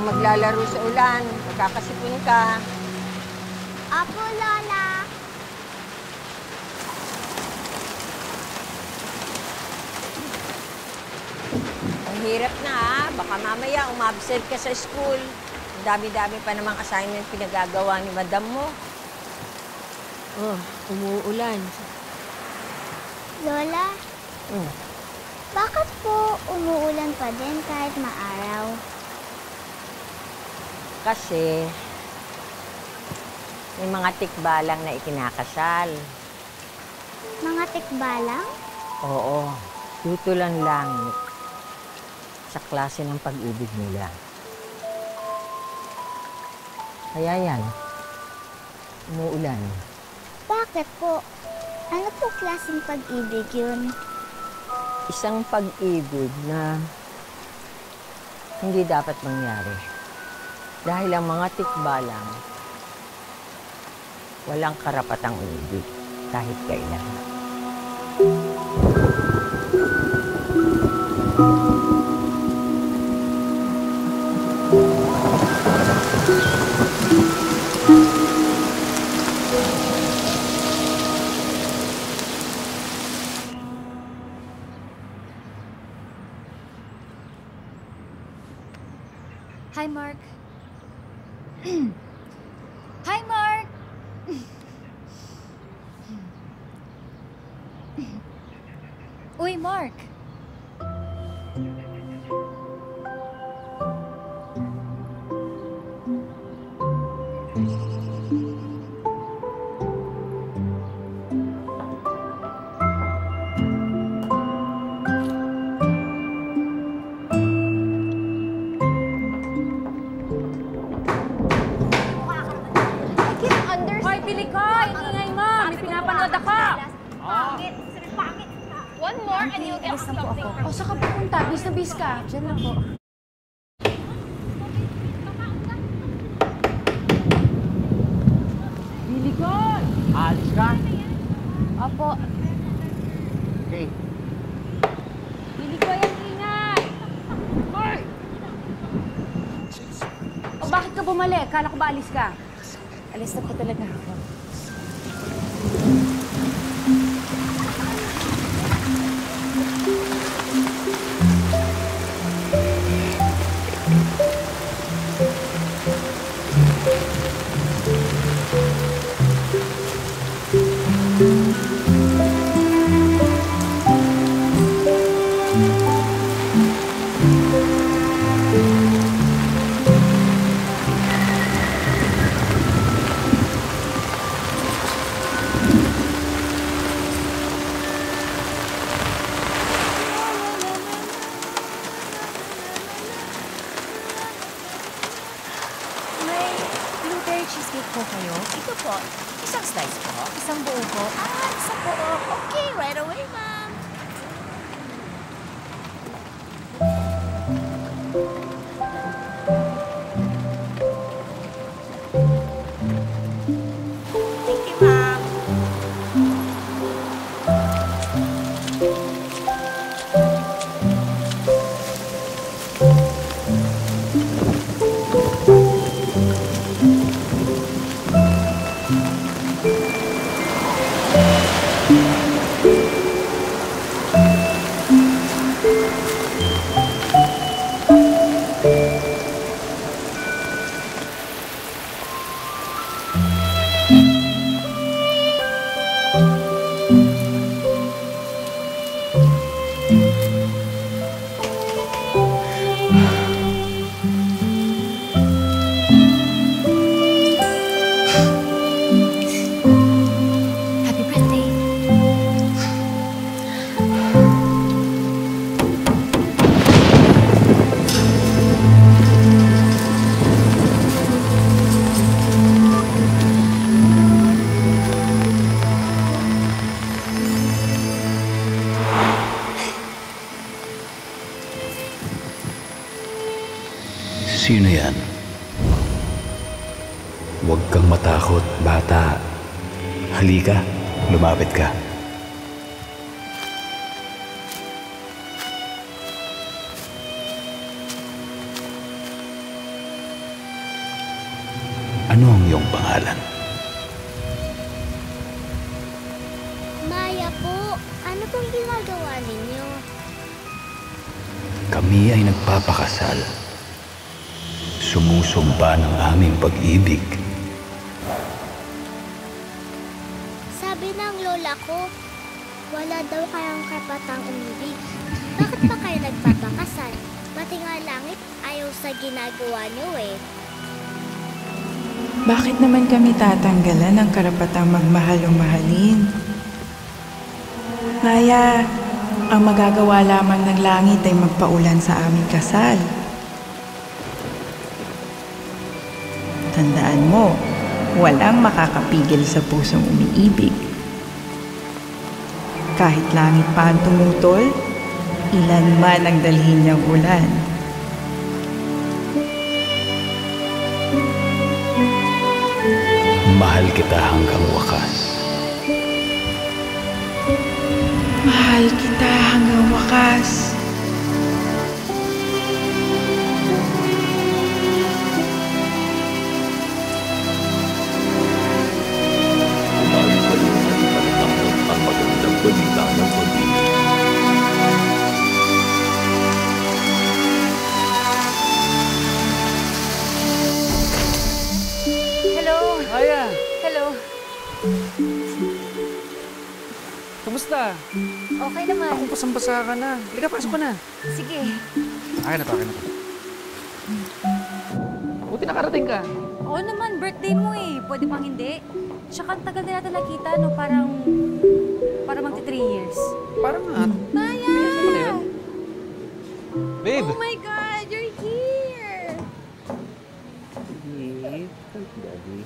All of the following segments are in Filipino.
Maglalaro sa ulan. Magkakasipon ka. Apo, Lola. Ang hirap na, ha? Baka mamaya umabsent ka sa school. Ang dami-dami pa namang assignment pinagagawa ni madam mo. Oh, umuulan. Lola? Bakit po umuulan pa din kahit maaraw? Kasi may mga tikbalang na ikinakasal. Mga tikbalang? Oo, tutulan lang sa klase ng pag-ibig nila. Kaya yan, umuulan. Bakit po? Ano po klaseng pag-ibig yun? Isang pag-ibig na hindi dapat mangyari. Dahil ang mga tikbalang, walang karapatang umibig kahit kailan. Hi, Mark. Hi, Mark! Uy, Mark! Alis na po ako. O, saan ka pupunta? Bis na bis ka. Diyan lang po. Bilikon! Alis ka? Opo. Okay. Bilikon, ang ingay! Hoy! O, bakit ka bumalik? Kala ko ba alis ka? Alis na po talaga ako. cheesecake po kayo? Ito po. Isang slice po. Isang buo po. Isang buo. Okay, right away, ma'am. Thank you, ma'am. Sino yan? Huwag kang matakot, bata. Halika, lumapit ka. Ano ang iyong pangalan? Maya po, ano pong ginagawa ninyo? Kami ay nagpapakasal. Sumusumpa ng aming pag-ibig. Sabi ng lola ko, wala daw kayang karapatang umibig. Bakit pa kayo nagpapakasal? Pati nga langit ayaw sa ginagawa niyo eh. Bakit naman kami tatanggalan ng karapatang magmahal o mahalin? Maya, ang magagawa lamang ng langit ay magpaulan sa aming kasal. Tandaan mo, walang makakapigil sa pusong umiibig. Kahit langit pa ang tumutol, ilan man ang dalhin niyang ulan. Mahal kita hanggang wakas. Mahal kita hanggang wakas. Ang magandang balita ng pag-ibig. Hello. Maya, Hello. kumusta? Okay naman. Ako basang-basa ka na. Halika, pasok ka na. Sige. Akin na to. Buti nakarating ka. Oo naman, birthday mo eh. Pwede pang hindi. Tsaka ang tagal na natin nakita, no? Parang magti 3 years. Parang nga. Maya! Babe! Oh my God, you're here! Daddy.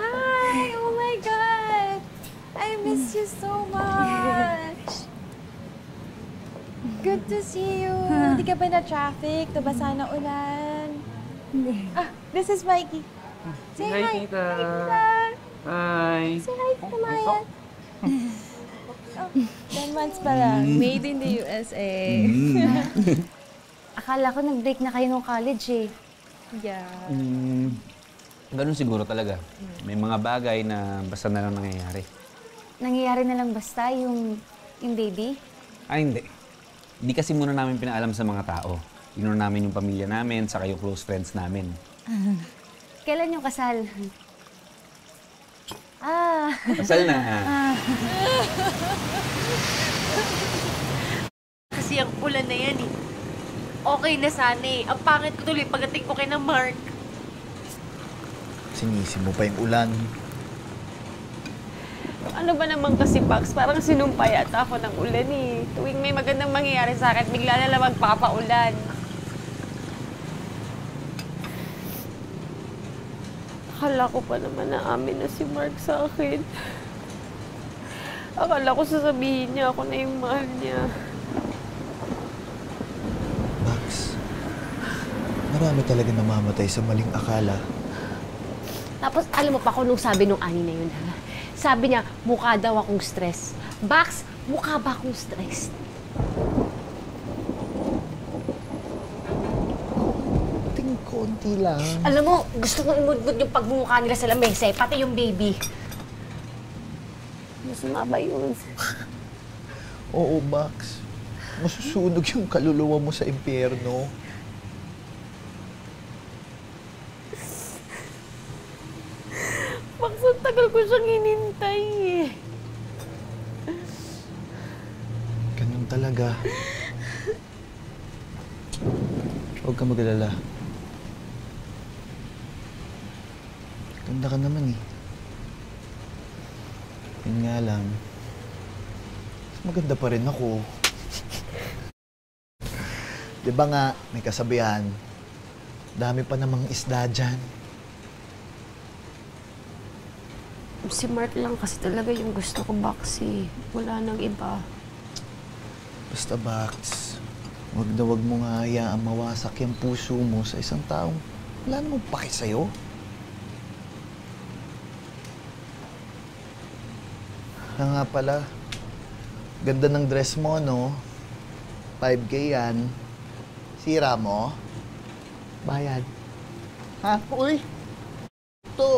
Hi! Oh my God! I miss you so much! Good to see you. Hindi ka ba na traffic? Nabasa na ulan? Ah, this is Mikey. Say hi. Hi, tita. Hi, tita. Hi. Say hi to Maya. 10 months pa lang. Made in the USA. Akala ko nag-break na kayo ng college eh. Yeah. Ganun siguro talaga. May mga bagay na basta na lang nangyayari. Nangyayari na lang basta yung baby? Ay, hindi. Hindi kasi muna namin pinaalam sa mga tao. Inuna namin yung pamilya namin, saka yung close friends namin. Kailan yung kasal? Kasal na. Kasi ang ulan na yan eh. Okay na sana eh. Ang pangit ko tuloy pagdating ko kay na Mark. Sinisi mo pa yung ulan. Ano ba naman kasi, Pax? Parang sinumpa yata ako ng ulan eh. Tuwing may magandang mangyayari sa akin, bigla na lang magpapaulan. Akala ko pa naman na amin na si Mark sa akin. Akala ko sasabihin niya ako na yung mahal niya. Max, marami talaga namamatay sa maling akala. Tapos alam mo pa kung nung sabi nung ani na yun, ha? Sabi niya, mukha daw akong stress. Bax, mukha ba akong stress? Konti lang. Alam mo, gusto kong imudmud yung pagmumukha nila sa lamesa, pati yung baby. Masama ba yun? Oo, Max. Masusunog yung kaluluwa mo sa impyerno. Max, ang tagal ko siyang hinintay eh. Ganun talaga. Huwag ka mag-alala. Ganda ka naman eh. Yun nga lang. Maganda pa rin ako. Di ba nga, may kasabihan, dami pa namang isda dyan. Si Mark lang kasi talaga yung gusto ko, Baxi. Wala nang iba. Basta, Bax, Huwag na huwag mo nga hayaang mawasak yung puso mo sa isang taong wala namang paki sa'yo. Nga pala, ganda ng dress mo, no? 5K yan. Sira mo? Bayad. Ha? Uy! Ito!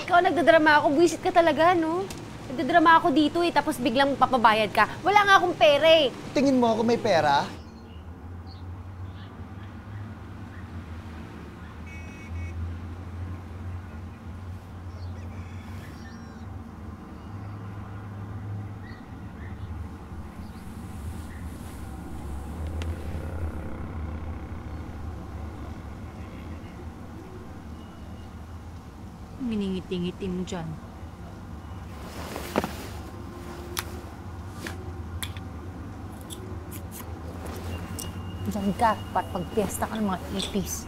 Ikaw nagdadrama ako. Buwisit ka talaga, no? Nagdadrama ako dito eh, tapos biglang papabayad ka. Wala nga akong pera eh. Tingin mo ako may pera? Miningiti-ngiti mo dyan. Diyan ka, pagpiyesta ka ng mga ipis.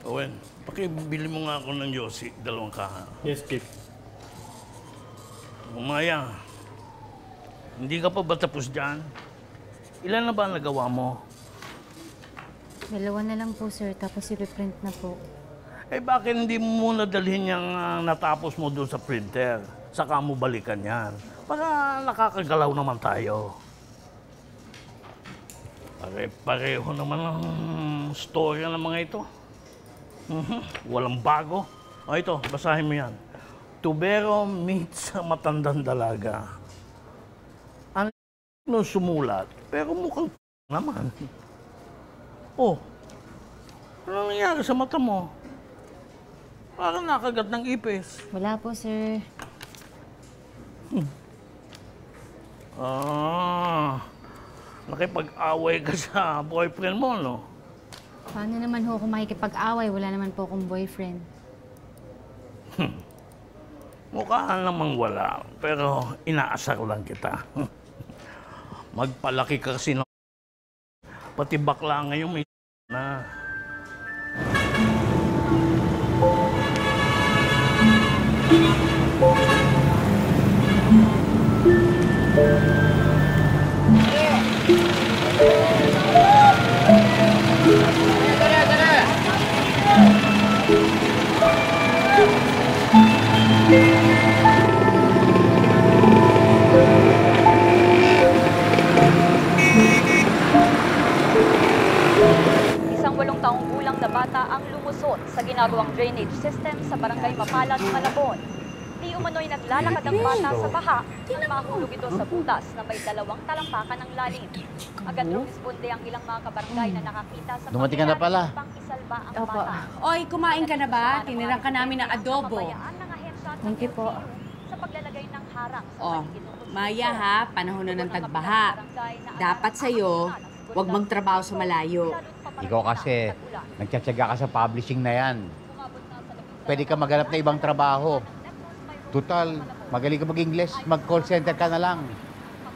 Owen, pakibili mo nga ako ng Yossi, 2 kaha. Yes, Chief. Umaya, hindi ka pa ba tapos dyan? Ilan na ba nagawa mo? 2 na lang po, sir. Tapos i-print na po. Eh bakit hindi mo muna dalhin yung natapos mo doon sa printer? Saka mo balikan yan. Para nakakagalaw naman tayo. Pare-pareho naman ang storya ng mga ito. Walang bago. O ito, basahin mo yan. Tubero meets sa matandang dalaga. Ang no sumulat, pero mukhang naman. Oh, ano nangyari sa mata mo? Parang nakagat ng ipis. Wala po, sir. Nakipag-away ka sa boyfriend mo, no? Paano naman ho kung makikipag-away? Wala naman po akong boyfriend. Mukha namang wala, pero inaasar lang kita. Magpalaki ka kasi ng... Pati bakla ngayon may na. Isang 8 taong gulang na bata ang lumusot sa ginagawang drainage system sa barangay Mapalad, Malabon. Di umano'y naglalakad ang bata sa baha nang mahulog ito sa butas na may 2 talampakan ng lalim. Agad rumisponde ang ilang mga kabarangay na nakakita sa Dumating ka na pala. pang-isalba ang Opo. bata. Oy, kumain ka na ba? Tinirang ka namin ng adobo. Thank you po. Sa paglalagay ng harang sa Oh, Maya ha, panahon na ng tagbaha. Dapat sa'yo, huwag magtrabaho sa malayo. Ikaw kasi, nagtsatsaga ka sa publishing na yan. Pwede ka maghanap na ibang trabaho. Total, magaling ka mag-Ingles, mag-call center ka na lang.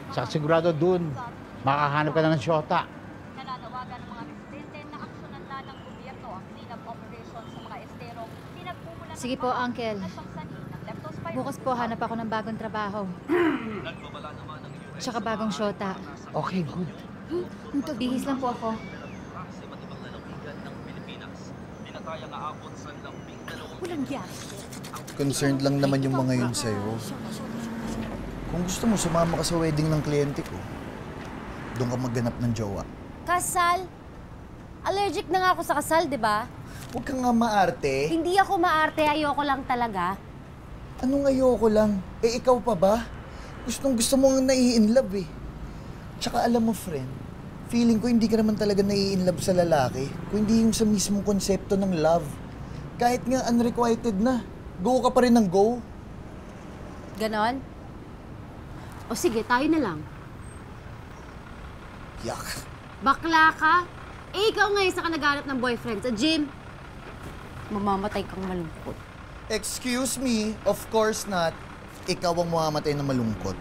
Saka sigurado dun, makahanap ka na ng syota. Nananawagan ng mga residente na aksyonan na ng gobyerno ang clean-up operation sa mga esterong pinagmumulan. Sige po, Uncle. Bukas po hanap ako ng bagong trabaho. Tsaka bagong syota. Okay, good. Bihis lang po ako. Walang yan. Concerned lang naman yung mga yun sa'yo. Kung gusto mo, sumama ka sa wedding ng kliyente ko. Doon ka magganap ng jowa. Kasal? Allergic na nga ako sa kasal, di ba? Huwag ka nga maarte. Hindi ako maarte, ayoko lang talaga. Anong ayoko lang? Eh, ikaw pa ba? Gusto mo nga nai-inlove eh. Tsaka alam mo, friend, feeling ko hindi ka naman talaga nai-inlove sa lalaki, kung hindi yung sa mismong konsepto ng love. Kahit nga unrequited na, go ka pa rin ng go. Ganon? O sige, tayo na lang. Yak. Bakla ka? Eh, ikaw ngayon sa naghanap ng boyfriend sa gym. Mamamatay kang malungkot. Excuse me, of course not. Ikaw ang mamamatay na malungkot.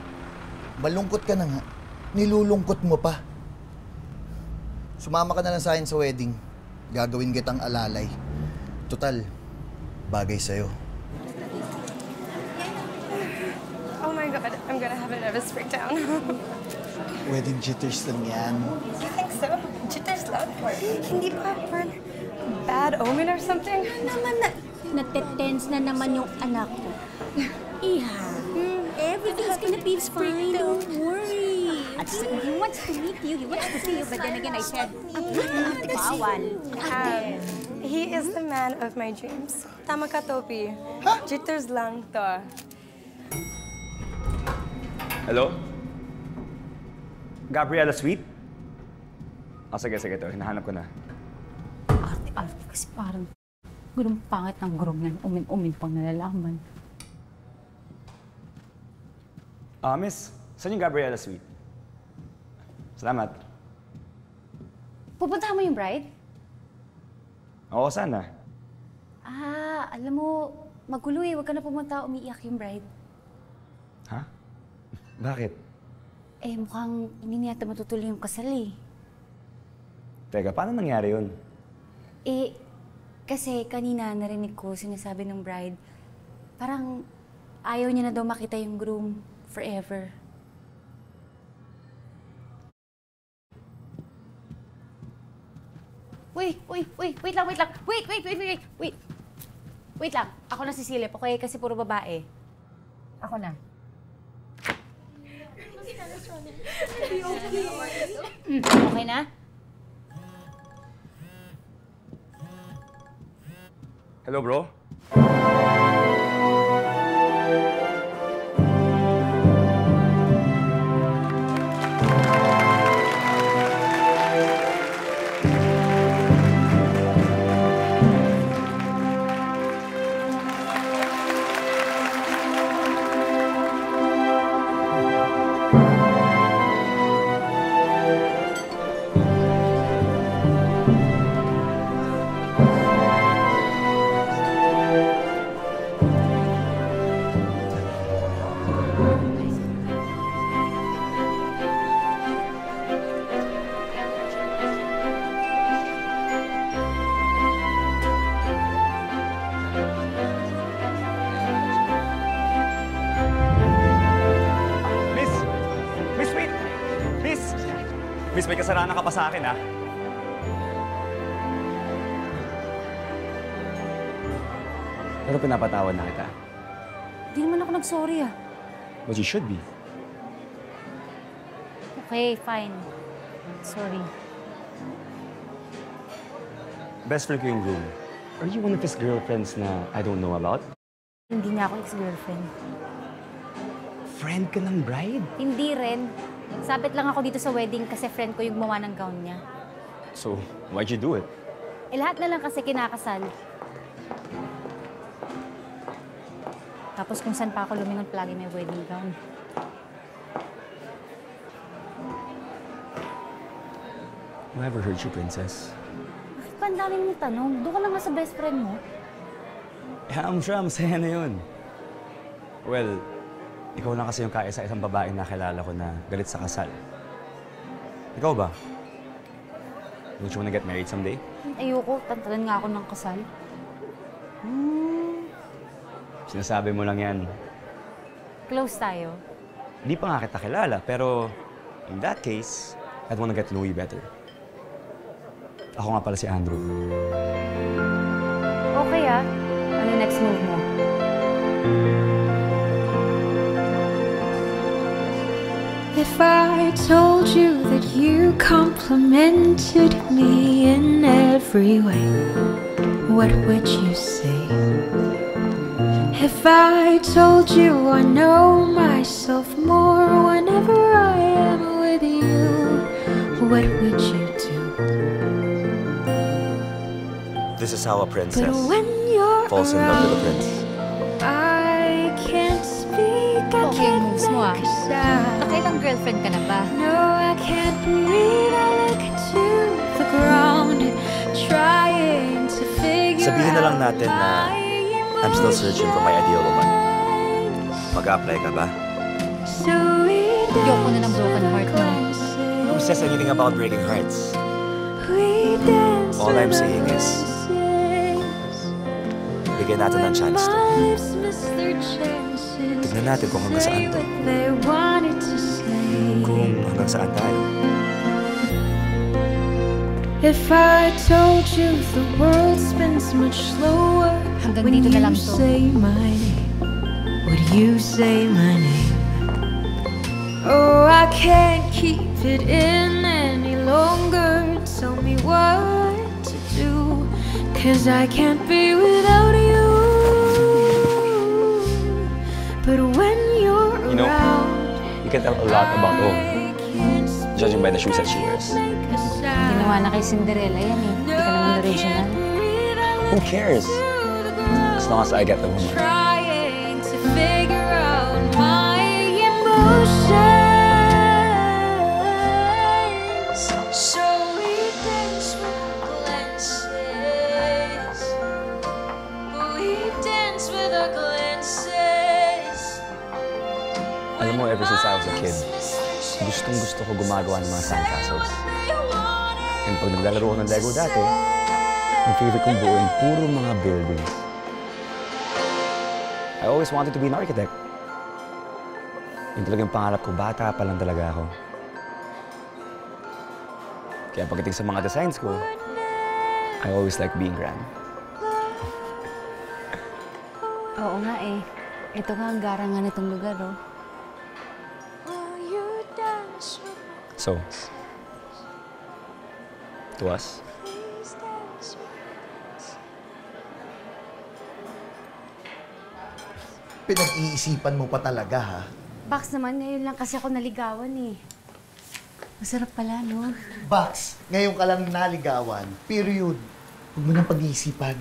Malungkot ka na nga. Nilulungkot mo pa. Sumama ka na lang sa akin sa wedding. Gagawin kitang alalay. Total, bagay sa'yo. Oh my God, I'm gonna have a nervous breakdown. Wedding jitters lang yan. You think so? Jitters lang? Hindi ba for bad omen or something? Naman na, natetense na naman yung anak ko. Iha, everything's gonna be fine, don't worry. He wants to meet you, he wants to see you, but then again, I said, bawal. He is the man of my dreams. Tama ka, Topi. Jitters lang to. Hello? Gabriela Sweet? Sige, ito. Hinahanap ko na. Arte-arte kasi parang gulong pangit ng gurong yan. Umin-umin pang nalalaman. Miss, saan yung Gabriela Sweet? Salamat. Pupuntahan mo yung bride? Oo, sana. Alam mo, magulo eh. Huwag ka na pumunta, umiiyak yung bride. Ha? Bakit? Eh, mukhang hindi niyata matutuloy yung kasal eh. Teka, paano nangyari yun? Eh, kasi kanina narinig ko sinasabi ng bride, parang ayaw niya na daw makita yung groom forever. Wait lang. Wait lang. Ako na si Silip, okay? Kasi puro babae. Ako na. Okay na? Hello, bro? Miss, may kasalanan ka pa sa akin, ha? Pero pinapatawad na kita. Hindi naman ako nag-sorry ah. But you should be. Okay, fine. Sorry. Best friend ko yung groom. Are you one of his girlfriends na I don't know about? Hindi niya ako ex-girlfriend. Friend ka ng bride? Hindi rin. Sabit lang ako dito sa wedding kasi friend ko yung gumawa ng gown niya. So, why'd you do it? Eh, lahat na lang kasi kinakasal. Tapos kung saan pa ako lumingon, palagi may wedding gown. Whoever hurt you, princess? Bakit pa ang dami mong tanong? Doon ka na nga sa best friend mo. I'm sure masaya na yun. Well, ikaw lang kasi yung kaisa-isang babae na kilala ko na galit sa kasal. Ikaw ba? Don't you wanna get married someday? Ayoko, tantalan nga ako ng kasal. Sinasabi mo lang yan. Close tayo. Di pa nga kita kilala, pero in that case, I'd wanna get to know you better. Ako nga pala si Andrew. Okay ah. Ano yung next move mo? If I told you that you complimented me in every way, what would you say? If I told you I know myself more whenever I am with you, what would you do? This is how a princess. But when you're falls in love with the prince. I can't speak, I Okay, can't moves mo ah. make a sound. Nakailang girlfriend ka na ba? No, I can't breathe, I look to the ground, trying to figure Sabihin na lang out natin na my I'm still searching for my ideal woman. Mag-a-apply ka ba? Ayoko na ng broken heart mo. Who says anything about breaking hearts? All I'm saying is, bigyan natin ng chance to. Tignan natin kung hanggang saan to. Kung hanggang saan tayo. If I told you the world spins much slower when you say my name, would you say my name? Oh, I can't keep it in any longer. Tell me what to do, 'cause I can't be without you. But when you're You know, around, you can tell a lot about Ong, judging by the shoes that she wears. Ginawa na kay Cinderella yan eh. Hindi ka naman original. Who cares? As long as I get the woman. trying to figure out my emotions. So we dance with our glances. We dance with our glances. Alam mo, ever since I was a kid, gustong-gusto ko gumagawa ng mga sandcastles. And pag naglalaro ko ng Lego dati, ang favorite kong buuin, puro mga buildings. I always wanted to be an architect. Yung talagang pangarap ko, bata pa lang talaga ako. Kaya pagdating sa mga designs ko, I always like being grand. Oo nga eh. Ito nga ang garangan nitong lugar, oh. So, to us, Pinag-iisipan mo pa talaga, ha? Pax naman, ngayon lang kasi ako naligawan eh. Masarap pala, no? Bax, ngayon ka lang naligawan. Period. Huwag mo nang pag-iisipan.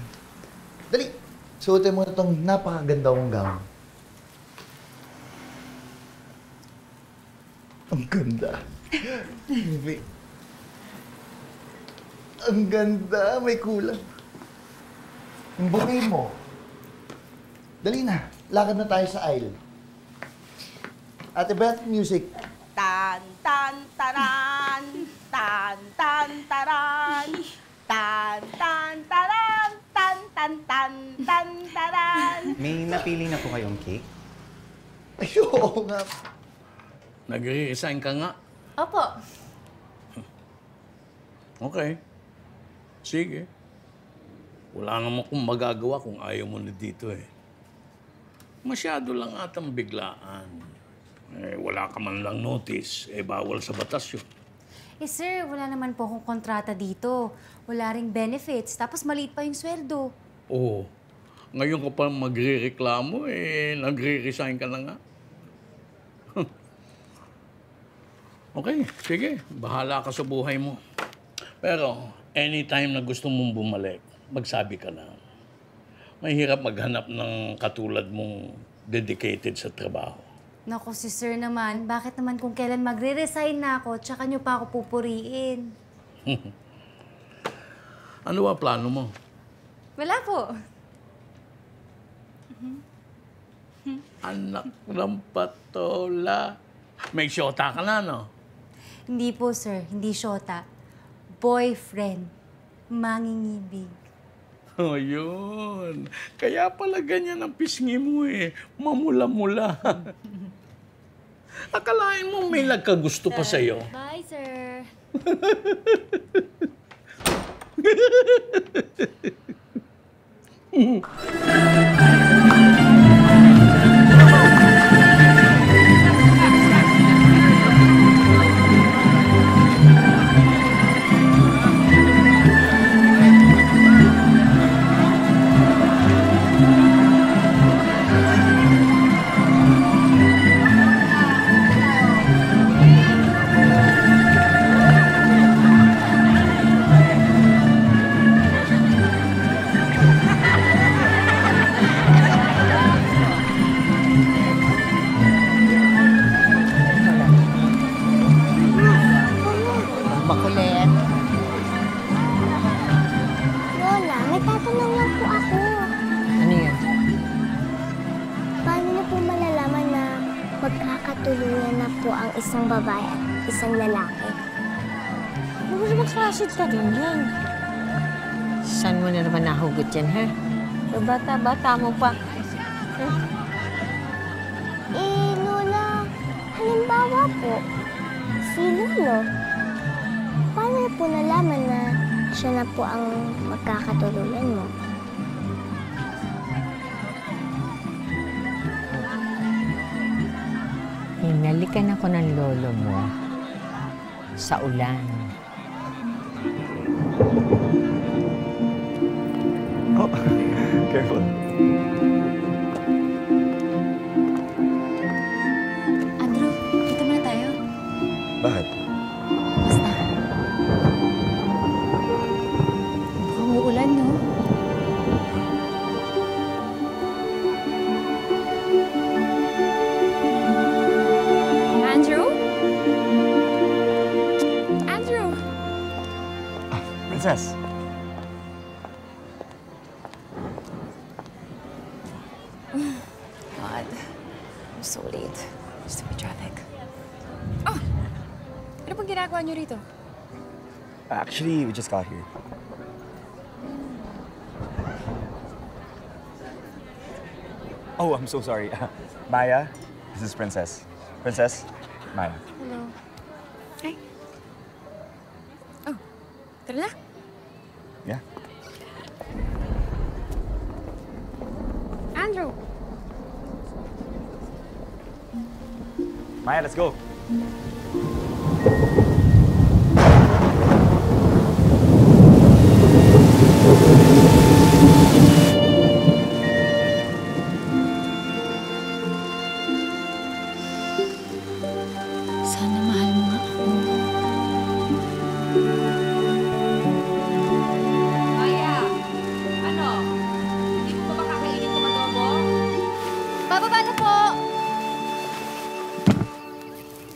Dali, suotin mo itong napakaganda kong gown. Ang ganda. Ang ganda, may kulang. Ang bouquet mo. Dali na, lakad na tayo sa aisle. Ate Beth, music. Tan tan taran, tan tan taran, tan tan taran, tan tan tan tan taran. May napili na po kayong cake? Ay, oo nga. Nag-resign ka nga. Opo. Okay. Sige. Wala naman kung magagawa kung ayaw mo na dito eh. Masyado lang atang biglaan. Eh, wala ka man lang notice. Eh, bawal sa batas yun. Eh sir, wala naman po akong kontrata dito. Wala ring benefits. Tapos maliit pa yung sweldo. Oo. Ngayon ka pa magre-reklamo, eh, nagre-resign ka na nga. Okay, sige. Bahala ka sa buhay mo. Pero, anytime na gusto mong bumalik, magsabi ka lang. Mahirap maghanap ng katulad mong dedicated sa trabaho. Naku, si sir naman, bakit naman kung kailan magre-resign na ako, tsaka nyo pa ako pupuriin? Ano ba plano mo? Wala po. Anak ng patola. May syota ka na, no? Hindi po, sir. Hindi syota. Boyfriend. Mangingibig. Oh, yun. Kaya pala ganyan ang pisngi mo eh. Mamula-mula. Akalain mo may nagkagusto pa sa'yo. Bye, sir. tanong lang po ako. Ano yan? Paano na po malalaman na magkakatuluyan na po ang isang babae at isang lalaki? Huwag naman klasid ka din yan. Saan mo na naman nahugot yan, ha? So, bata-bata mo pa. Lola, halimbawa po, si Lolo, paano na po nalaman na siya na po ang magkakatuluyan mo? Hinalikan ako ng lolo mo sa ulan. Oh, careful. Andrew, dito muna tayo. Bakit? Basta. Mukhang uulan, no? Andrew? Andrew! Princess. God, I'm so late. Stupid traffic. Oh! Ano pong ginagawa niyo rito? Actually, we just got here. Oh, I'm so sorry. Maya, this is Princess. Princess, Maya. Hello. Hi. Oh, tara na. Yeah. Andrew! Maya, let's go. Sana mahal mo nga ako. Maya, ano? Hindi mo ba kakainin itong adobo? Bababa na po!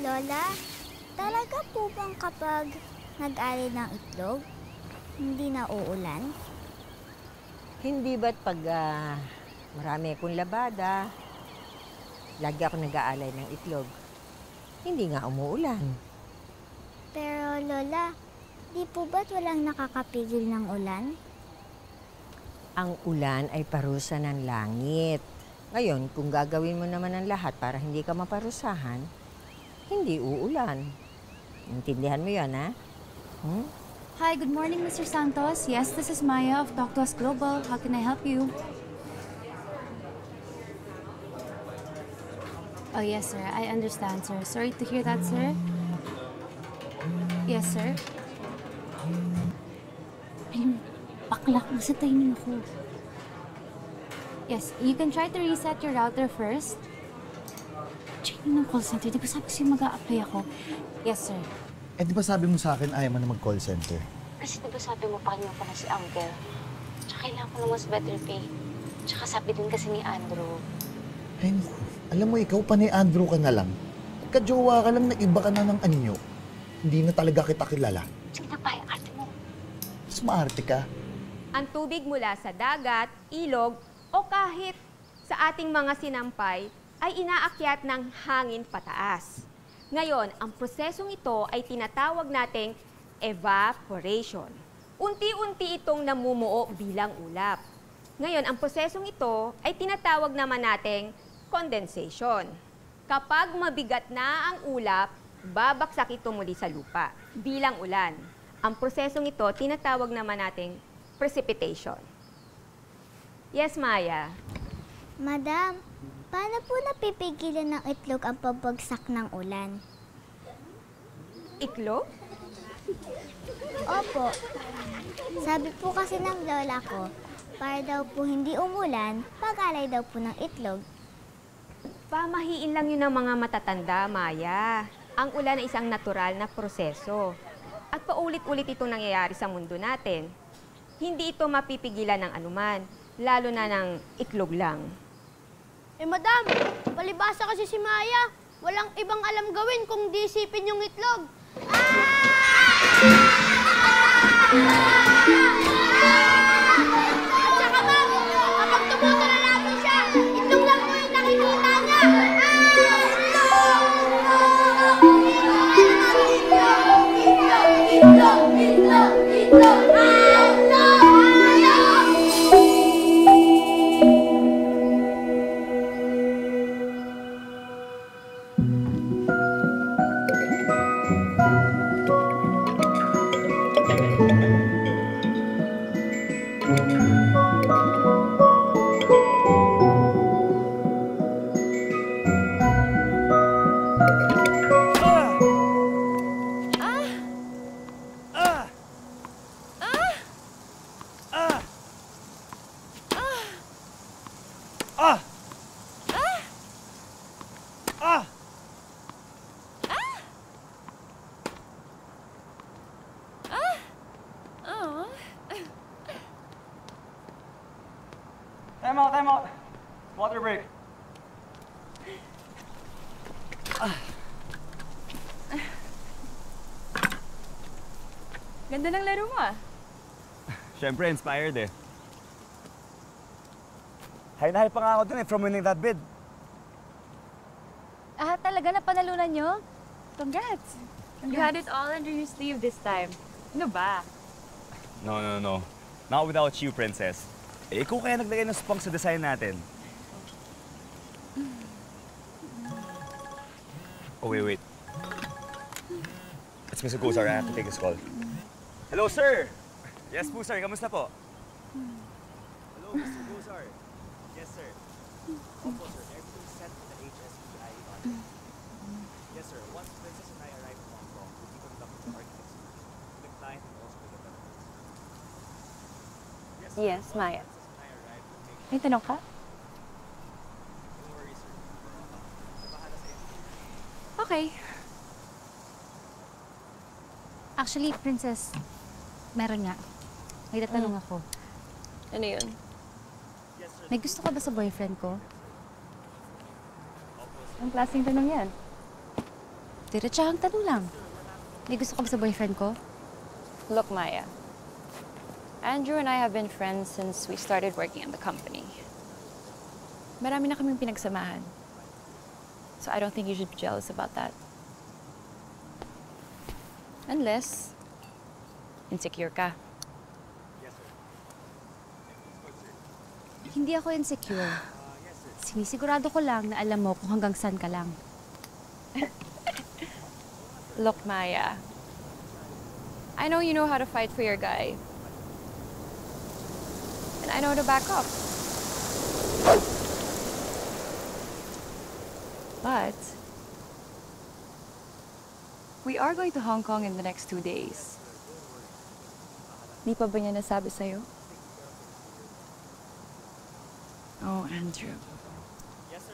Lola, talaga po bang kapag nag-alay ng itlog, hindi na uulan? Hindi ba't pag marami akong labada, lagi ako nag-aalay ng itlog, hindi nga umuulan. Pero Lola, di po ba't walang nakakapigil ng ulan? Ang ulan ay parusa ng langit. Ngayon, kung gagawin mo naman ang lahat para hindi ka maparusahan, hindi uulan. Intindihan mo yan, ha? Hmm? Hi, good morning, Mr. Santos. Yes, this is Maya of Talk to Us Global. How can I help you? Oh, yes, sir. I understand, sir. Sorry to hear that, sir. Yes, sir. Ayun, baklak. Nasa timing ako. Yes, you can try to reset your router first. Checking ng call center. Di ba sabi sa'yo mag-a-apply ako? Yes, sir. Eh, di ba sabi mo sa akin ayaw mo na mag-call center? Kasi di ba sabi mo pakinggan ko na si Uncle? Tsaka kailangan ko ng mas better pay. Tsaka sabi din kasi ni Andrew. Eh, alam mo, ikaw pa ni Andrew ka na lang. Pagka-jowa ka lang, nag-iba ka na ng anyo. Hindi na talaga kita kilala. Sige na pa, arte mo. Mas maarte ka. Ang tubig mula sa dagat, ilog, o kahit sa ating mga sinampay ay inaakyat ng hangin pataas. Ngayon, ang prosesong ito ay tinatawag nating evaporation. Unti-unti itong namumuo bilang ulap. Ngayon, ang prosesong ito ay tinatawag naman nating condensation. Kapag mabigat na ang ulap, babaksak ito muli sa lupa bilang ulan. Ang prosesong ito, tinatawag naman nating precipitation. Yes, Maya? Madam, paano po napipigilan ng itlog ang pabagsak ng ulan? Itlog? Opo. Sabi po kasi ng lola ko, para daw po hindi umulan, pag-alay daw po ng itlog. Pamahiin lang yun ng mga matatanda, Maya. Ang ulan ay isang natural na proseso. At paulit-ulit itong nangyayari sa mundo natin. Hindi ito mapipigilan ng anuman, lalo na ng itlog lang. Eh, madam, palibasa kasi si Maya. Walang ibang alam gawin kung di isipin yung itlog. Ah! Ah! Ah! Ah! Oh. Time out, time out. Water break. Ganda ng laro mo ah. Siyempre, inspired eh. High na high pa nga ako dun eh, from winning that bid. Ah, talaga napanalunan nyo? Congrats! You had it all under your sleeve this time. Ano ba? No, no, no. Not without you, Princess. Eh, ikaw kaya naglagay ng spunk sa design natin. Oh, wait. It's Mr. Guzar. I have to take this call. Hello, sir! Yes po, sir. Kamusta po? Hello, Mr. Guzar. Yes, sir. Opo, sir. Everything's set for the HSPI audit. Yes, sir. Once Princess and I arrive in Hong Kong, we'll be conducting the architects with the client and also with the developers. Yes, Maya. May tanong ka? Okay. Actually, Princess, meron nga. May tatanong ako. Ano yun? May gusto ka ba sa boyfriend ko? Ang klaseng tanong yan? Diretsahang tanong lang. May gusto ka ba sa boyfriend ko? Look, Maya. Andrew and I have been friends since we started working in the company. Marami na kaming pinagsamahan. So I don't think you should be jealous about that. Unless, insecure ka. Hindi ako insecure. Sinisigurado ko lang na alam mo kung hanggang saan ka lang. Look, Maya. I know you know how to fight for your guy. And I know how to back up. But we are going to Hong Kong in the next 2 days. Di pa ba niya nasabi sa'yo? Oh, Andrew.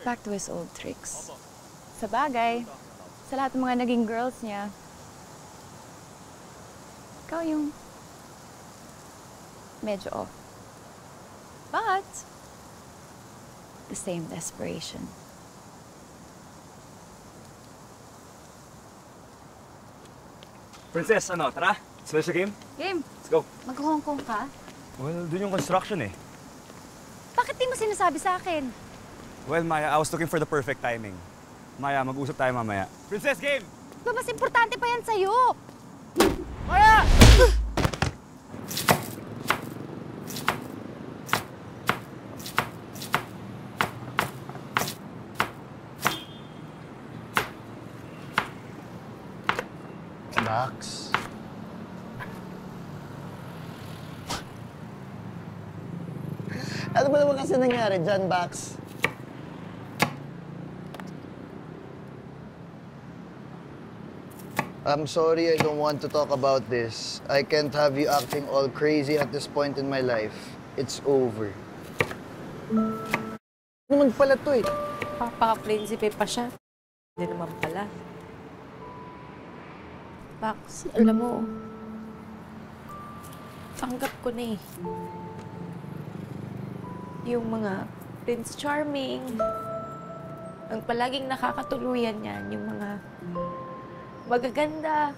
Back to his old tricks. Sa bagay, sa lahat ng mga naging girls niya, ikaw yung medyo off. But, the same desperation. Princess, ano? Tara? Special game? Game! Let's go. Mag-Hong Kong ka? Well, dun yung construction eh. Bakit di mo sinasabi sa akin? Well, Maya, I was looking for the perfect timing. Maya, mag-usap tayo mamaya. Princess, game! Ba, mas importante pa yan sa'yo! Maya! Max? Ano ba naman kasi nangyari dyan, Bax? I'm sorry, I don't want to talk about this. I can't have you acting all crazy at this point in my life. It's over. Ano naman pala to eh? Papaka-prinsipe pa siya. Hindi naman pala. Bax, alam mo, tanggap ko na eh. Yung mga Prince Charming, ang palaging nakakatuluyan niyan, yung mga magaganda,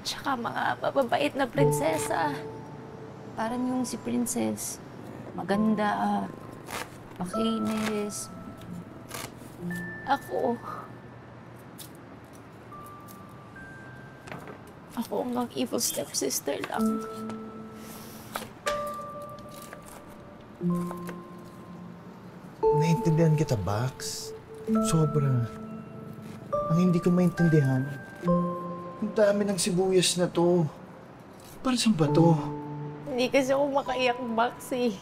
tsaka mga mababait na prinsesa. Parang yung si Princess, maganda, makinis. Ako ang evil stepsister lang. Naintindihan kita, Bax. Sobra. Ang hindi ko maintindihan, ang dami ng sibuyas na to. Para saan ba to? Hindi kasi ako makaiyak, Max eh.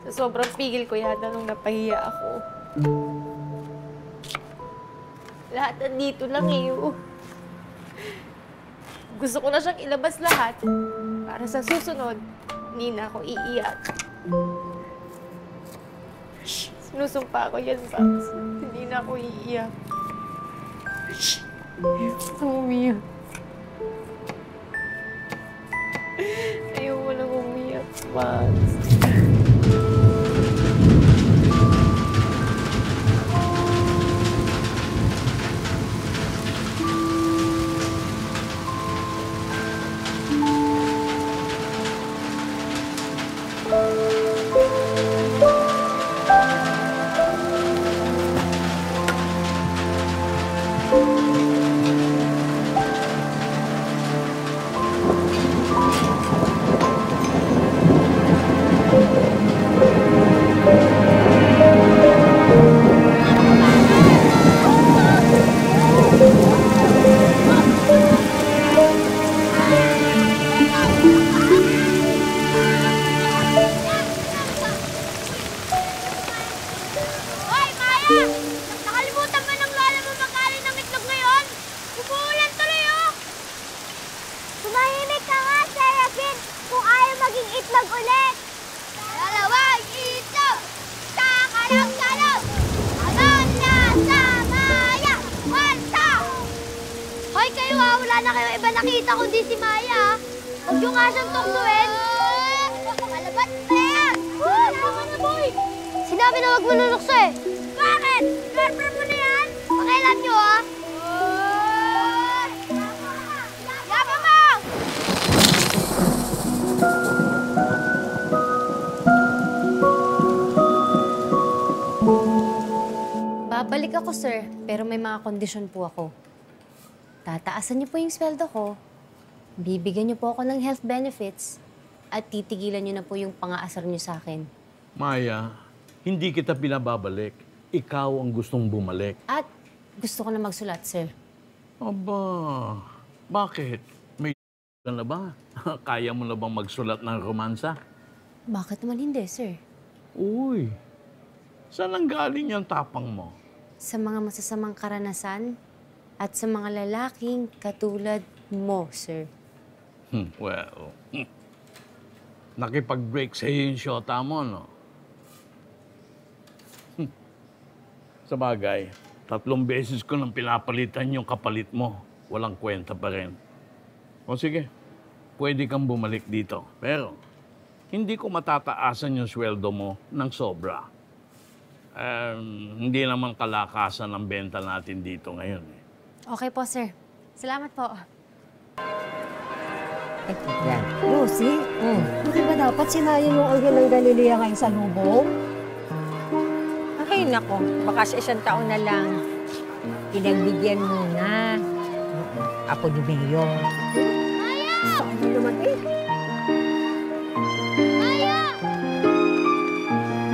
Sa sobrang pigil ko yata nung napahiya ako. Lahat nandito lang eh. Gusto ko na siyang ilabas lahat para sa susunod, hindi na ako iiyak. Sinusumpa ko yan, Bax. Hindi na ako iiyak. Huwag kang umiyak. Ayaw mo lang umiyak, Bax. Hoy, Maya! Nakalimutan ba ng lola mo magkali ng itlog ngayon? Umuulan tuloy, oh! Tumahimik ka nga, Serafin, kung ayaw maging itlog ulit. Dalawang itlog! Sakalog-salog! Anon na sa Maya! Wansa! Hoy, kayo ha! Wala na kayo iba nakita kundi si Maya, ha? Huwag yung nga siyang tuktuin. Malabat na yan! Tama na, boy! Sinabi na huwag mo nunukso eh. Bakit? Girlfriend mo na yan? Pakialam nyo, ha? Yaba mo! Babalik ako, sir. Pero may mga kondisyon po ako. Tataasan niyo po yung sweldo ko. Bibigyan niyo po ako ng health benefits. At titigilan niyo na po yung pang-aasar niyo sa akin. Maya, hindi kita pinababalik. Ikaw ang gustong bumalik. At gusto ko na magsulat, sir. Aba, bakit? May ka na ba? Kaya mo na bang magsulat ng romansa? Bakit naman hindi, sir? Uy, saan ang galing yung tapang mo? Sa mga masasamang karanasan at sa mga lalaking katulad mo, sir. Well, nakipag-break sa'yo yung shota mo, no? Sa bagay, 3 beses ko nang pinapalitan yung kapalit mo. Walang kwenta pa rin. O sige, pwede kang bumalik dito. Pero, hindi ko matataasan yung sweldo mo ng sobra. Hindi naman kalakasan ang benta natin dito ngayon. Okay po, sir. Salamat po. Lucy, hindi ba dapat sinayin yung Anghel ng Galilea ngayon sa lubong? Ay, nako. Baka sa 1 taon na lang. Pinagbigyan mo na. Apo ni Beo. Ano naman eh?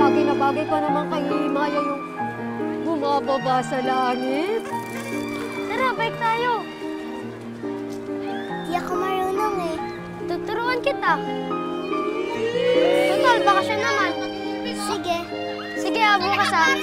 Bagay na bagay pa naman kay Maya yung bumababa sa langit. Tara, bike tayo. Di ako marunong eh. Tuturuan kita. Total, bakasyon naman. Sige. Sige, bukas ha.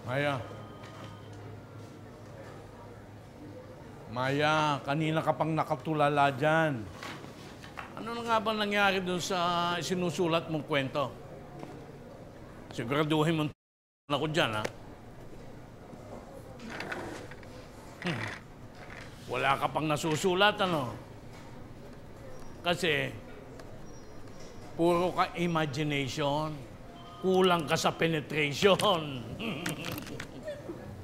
Maya. Maya, kanina ka pang nakatulala dyan. Ano na nga ba nangyari dun sa sinusulat mong kwento? Siguraduhin mo ako dyan, ha? Wala ka pang nasusulat, ano? Kasi, puro ka imagination. Kulang ka sa penetration.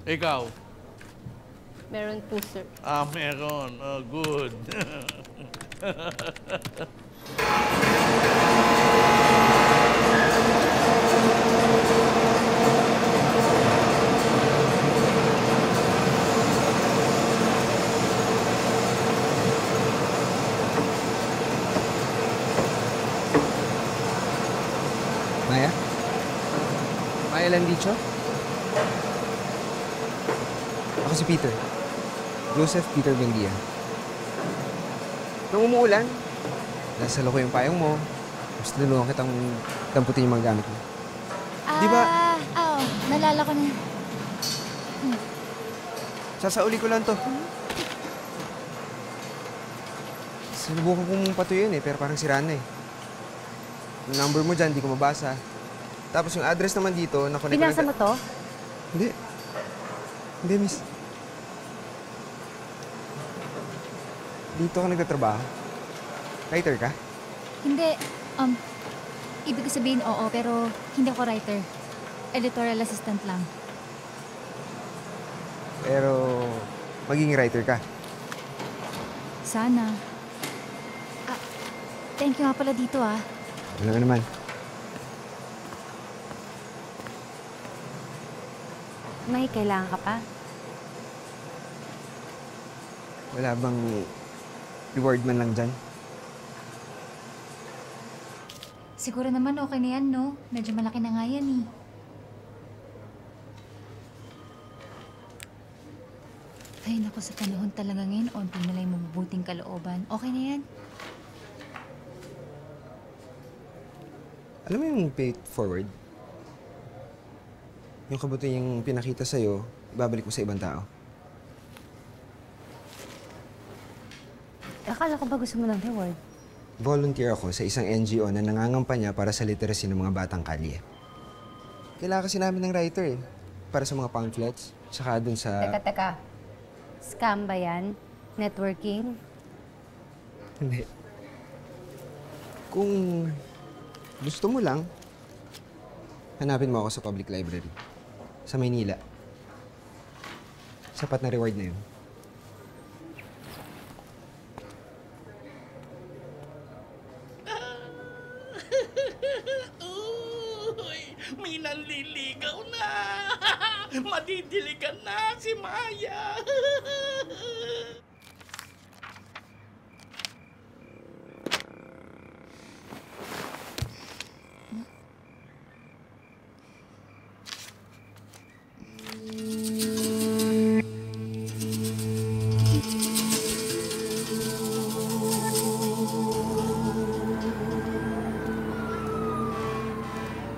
Ikaw? Meron po, sir. Ah, meron. Oh, good. Maya? Maya Landicho? Ako si Peter. Joseph Peter Bendia. Nung umuulan, nasalo ko yung payong mo. Mas tinulungan kitang damputin yung mga gamit mo. Di ba? Oo. Nalala ko na. Sasauli ko lang to. Sinubukan kong patuyuin pero parang sira na eh. Yung number mo dyan, di ko mabasa. Tapos yung address naman dito, nakonect ko. Binasa mo to? Hindi. Hindi, miss. Dito ka nagtatrabaho? Writer ka? Hindi. Ibig sabihin oo, pero hindi ako writer. Editorial assistant lang. Pero magiging writer ka? Sana. Thank you nga pala dito Wala ka naman. May kailangan ka pa? Wala bang reward man lang dyan? Siguro naman okay na yan, no? Medyo malaki na nga yan, eh. Ay, naku, sa panahon talaga ngayon, onti na lang yung mabubuting kalooban. Okay na yan. Alam mo yung pay it forward? Yung kabuti yung pinakita sa'yo, ibabalik mo sa ibang tao. Akala ko ba gusto mo ng reward? Volunteer ako sa isang NGO na nangangampanya para sa literacy ng mga batang kalye. Kailangan kasi namin ng writer para sa mga pamphlets, saka dun sa... Teka. Scam ba yan? Networking? Hindi. Kung gusto mo lang, hanapin mo ako sa public library. Sa Maynila. Sapat na reward na yun. May nanliligaw na! Madidiligan na si Maya!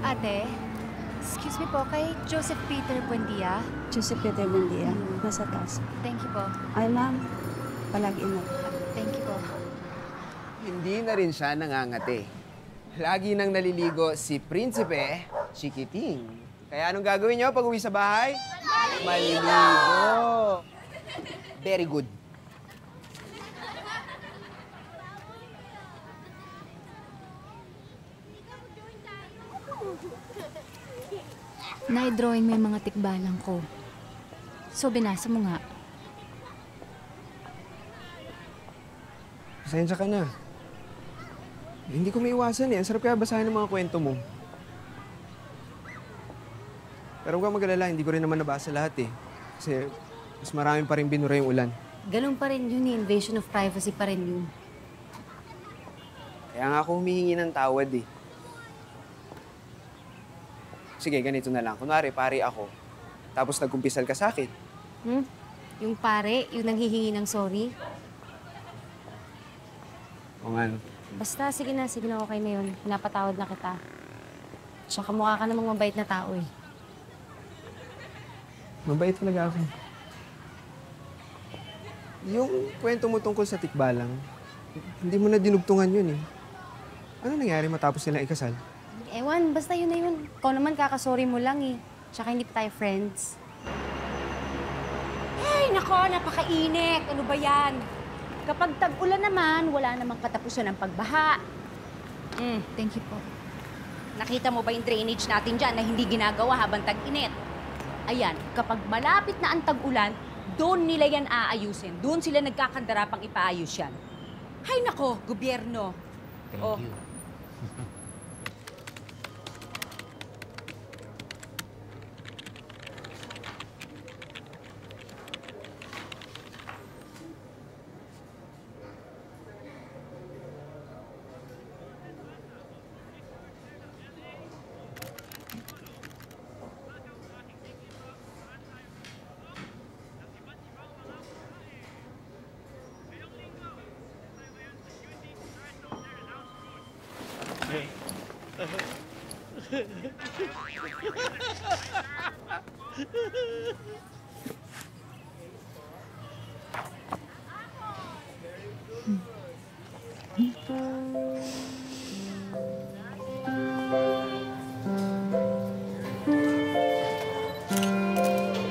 Ate, excuse me po, kay Joseph Peter Buendia. Joseph Peter Buendia, nasa taas. Thank you po. Ay, ma'am. Palagi mo. Thank you po. Hindi na rin siya nangangati. Lagi nang naliligo si Prinsipe Chikiting. Kaya anong gagawin niyo pag uwi sa bahay? Maliligo. Very good. Na-drawing mo yung mga tikbalang ko. So, binasa mo nga. Pasensya ka na. Hindi ko maiwasan Ang sarap kaya basahin ng mga kwento mo. Pero huwag kang mag-alala, hindi ko rin naman nabasa lahat Kasi mas marami pa rin binura yung ulan. Ganun pa rin yun, invasion of privacy pa rin yun. Kaya nga ako humihingi ng tawad Sige, ganito na lang. Kunwari, pari ako. Tapos nagkumpisal ka sa akin. Yung pare, yung nanghihingi ng sorry. O nga, no? Basta, sige na, okay na yun. Pinapatawad na kita. Tsaka mukha ka namang mabait na tao Mabait talaga ako. Yung kwento mo tungkol sa tikbalang, hindi mo na dinugtungan yun eh. Ano nangyari matapos nila ikasal? Ewan, basta yun na yun. Ikaw naman kakasorry mo lang eh. Tsaka hindi pa tayo friends. Ay, nako, napakainit. Ano ba yan? Kapag tag-ulan naman, wala namang katapusan ng pagbaha. Thank you po. Nakita mo ba yung drainage natin dyan na hindi ginagawa habang tag-init? Ayan, kapag malapit na ang tag-ulan, doon nila yan aayusin. Doon sila nagkakandarapang ipaayos yan. Hay nako, gobyerno. Thank you.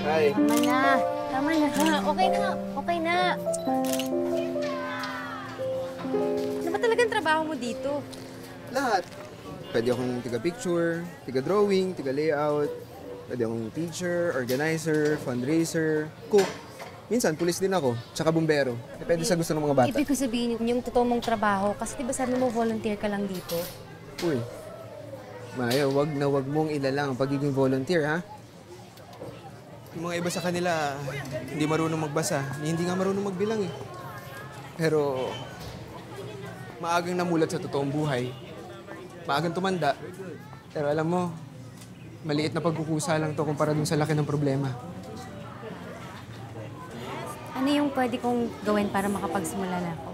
Hi. Tama na. Tama na. Okay na. Okay na. Ano ba talagang trabaho mo dito? Lahat. Pwede akong tiga-picture, tiga-drawing, tiga-layout. Pwede akong teacher, organizer, fundraiser, cook. Minsan, pulis din ako, tsaka bumbero. Depende sa gusto ng mga bata. Ibig ko sabihin yung totoo mong trabaho. Kasi diba sabi mo volunteer ka lang dito? Uy, Maya, wag na wag mong ilalang ang pagiging volunteer, ha? Yung mga iba sa kanila, hindi marunong magbasa, hindi nga marunong magbilang eh. Pero, maagang namulat sa totoong buhay. Maagang tumanda. Pero alam mo, maliit na pagkukusa lang to kumpara dun sa laki ng problema. Ano yung pwede kong gawin para makapagsimula na ako?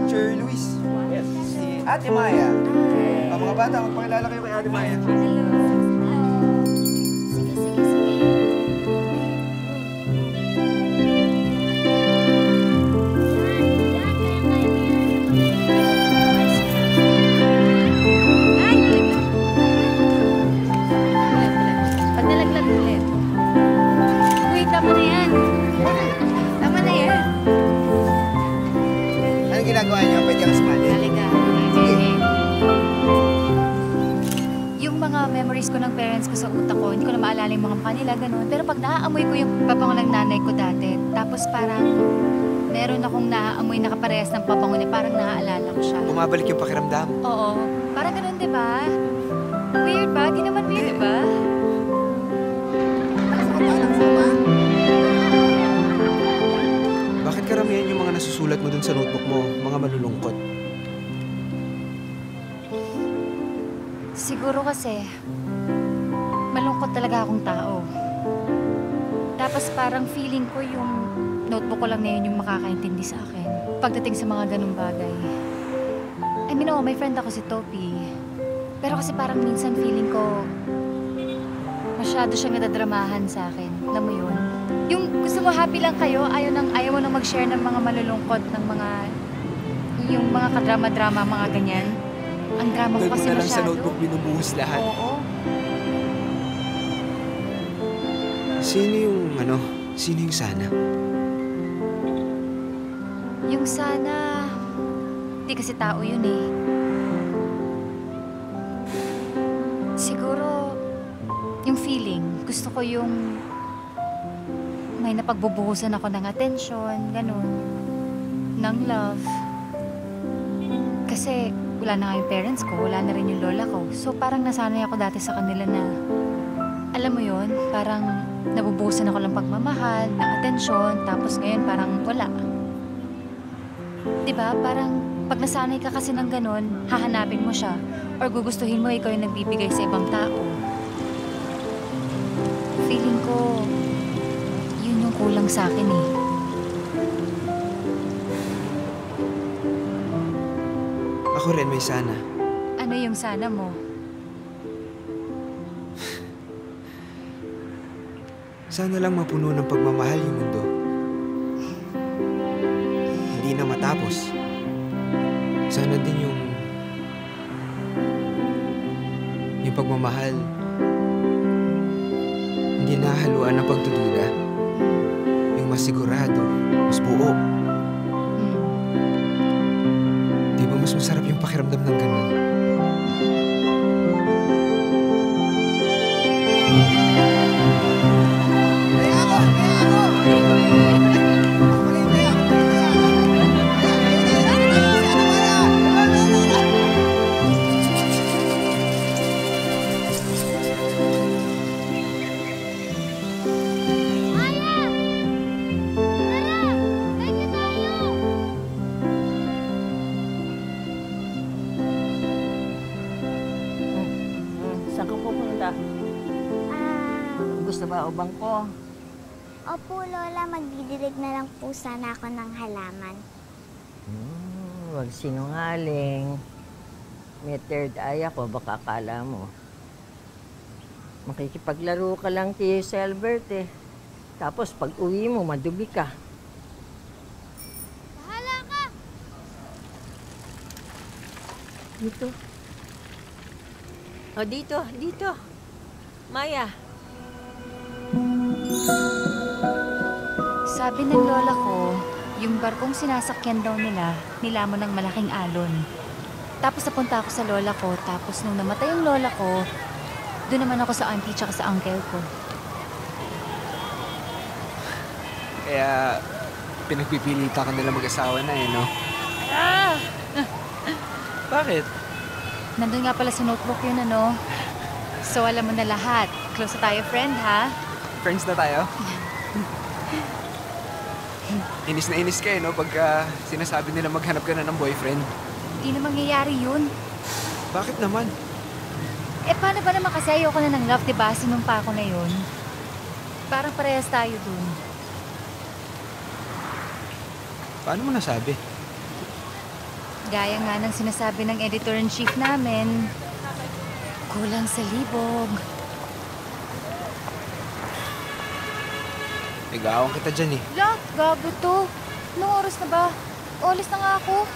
Sir Luis. Yes. Si Ate Maya. Ang mga bata, magpakilala kayo kay Ate Maya. Pag nalaglag ulit. Uy, tama na yan. Tama na yan. Anong ginagawa niyo? Pwede kang sumali? Talaga. Yung mga memories ko ng parents ko sa utak ko, hindi ko na maalala yung mga mukha nila, ganun. Pero pag naaamoy ko yung pabango ng nanay ko dati, tapos parang meron akong naaamoy na kaparehas ng pabango niya, parang naaalala ko siya. Bumabalik yung pakiramdam. Oo. Parang ganun, di ba? Weird ba? Di naman weird, di ba? Bakit karamihan yung mga nasusulat mo dun sa notebook mo, mga malulungkot? Siguro kasi, malungkot talaga akong tao. Tapos parang feeling ko yung notebook ko lang na yun yung makakaintindi sa akin pagdating sa mga ganung bagay. I mean, may friend ako si Topi. Pero kasi parang minsan feeling ko masyado siyang nadadramahan sa akin. Alam mo yun? Yung gusto mo happy lang kayo, ayaw mo nang mag-share ng mga malulungkot, ng mga, yung mga kadrama-drama, mga ganyan. Ang drama ko kasi Doon mo na lang sa masyado. notebook binubuhos lahat. Oo. Sino yung sana? Yung sana, di kasi tao yun eh. Siguro, yung feeling, gusto ko yung may napagbubuhusan ako ng atensyon, ganun, ng love. Kasi wala na nga yung parents ko, wala na rin yung lola ko. So parang nasanay ako dati sa kanila na, alam mo yun, parang nabubuhusan ako ng pagmamahal, ng atensyon, tapos ngayon parang wala. Diba? Parang pag nasanay ka kasi ng ganun, hahanapin mo siya or gugustuhin mo ikaw yung nagbibigay sa ibang tao. Feeling ko, yun yung kulang sa akin eh. Ako rin may sana. Ano yung sana mo? Sana lang mapuno ng pagmamahal yung mundo. Hindi na matapos. Sana din yung pagmamahal hindi nahaluan ng pagdududa. Yung mas sigurado, mas buo. Di ba mas masarap yung pakiramdam ng ganun? Saan ka pupunta? Gusto ba o bangko? Opo, Lola. Magdidilig na lang po sana ako ng halaman. Huwag sinungaling. May third eye ako, baka akala mo. Makikipaglaro ka lang kay Selbert eh. Tapos pag uwi mo, madubi ka. Bahala ka! Dito. O, dito. Maya. Sabi ng lola ko, yung barkong sinasakyan daw nila, nilamon ng malaking alon. Tapos napunta ako sa lola ko, tapos nung namatay yung lola ko, doon naman ako sa auntie tsaka sa uncle ko. Kaya pinagpipilita ka nila mag-asawa na eh, no? Ah! Bakit? Nandun nga pala sa notebook yun, ano? So, alam mo na lahat. Close na tayo, friend, ha? Friends na tayo? Inis na inis ka eh, no? Pagka sinasabi nila maghanap ka na ng boyfriend. Hindi na mangyayari yun. Bakit naman? Eh, paano ba naman kasi ayoko na ng love, diba? Sinumpa ko na yun. Parang parehas tayo dun. Paano mo nasabi? Gaya nga ng sinasabi ng editor-in-chief namin, kulang sa libog. Nag-aawang kita dyan eh. Gago to. Anong oras na ba? Olis na nga ako.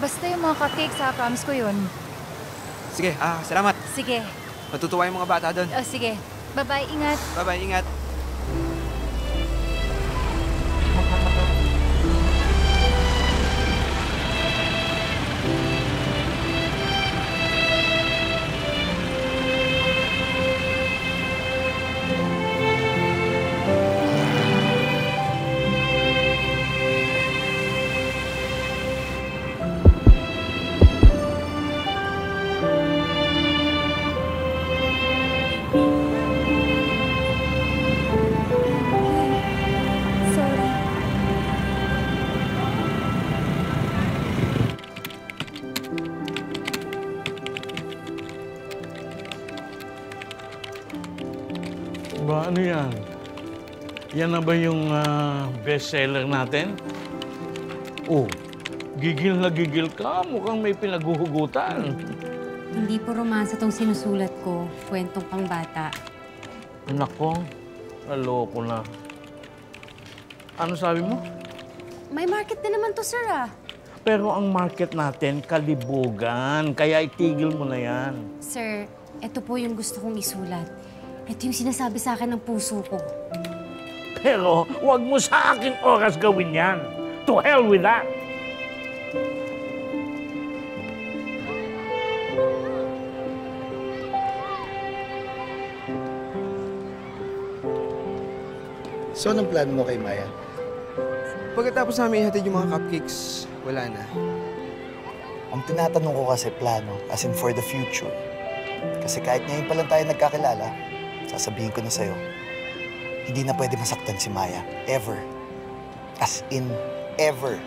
Basta yung mga cupcakes, ha? Promise ko yun. Sige, salamat. Sige. Matutuwa yung mga bata doon. Oh, sige. Bye-bye, ingat. Bye-bye, ingat. Ba, ano yan? Yan na ba yung bestseller natin? Oh, gigil na gigil ka. Mukhang may pinaghuhugutan. Hindi po romansa tong sinusulat ko. Kwentong pangbata. Nako, naloko na. Ano sabi mo? May market na naman to, sir, ah. Pero ang market natin, kalibugan. Kaya itigil mo na yan. Sir, ito po yung gusto kong isulat. Ito yung sinasabi sa akin ng puso ko. Pero huwag mo sa aking oras gawin yan. To hell with that. So, anong plano mo kay Maya? Pagkatapos namin ihatid yung mga cupcakes, wala na. Ang tinatanong ko kasi plano, as in for the future. Kasi kahit ngayon pa lang tayo nagkakilala, sasabihin ko na sa'yo, hindi na pwede masaktan si Maya. Ever. As in, ever.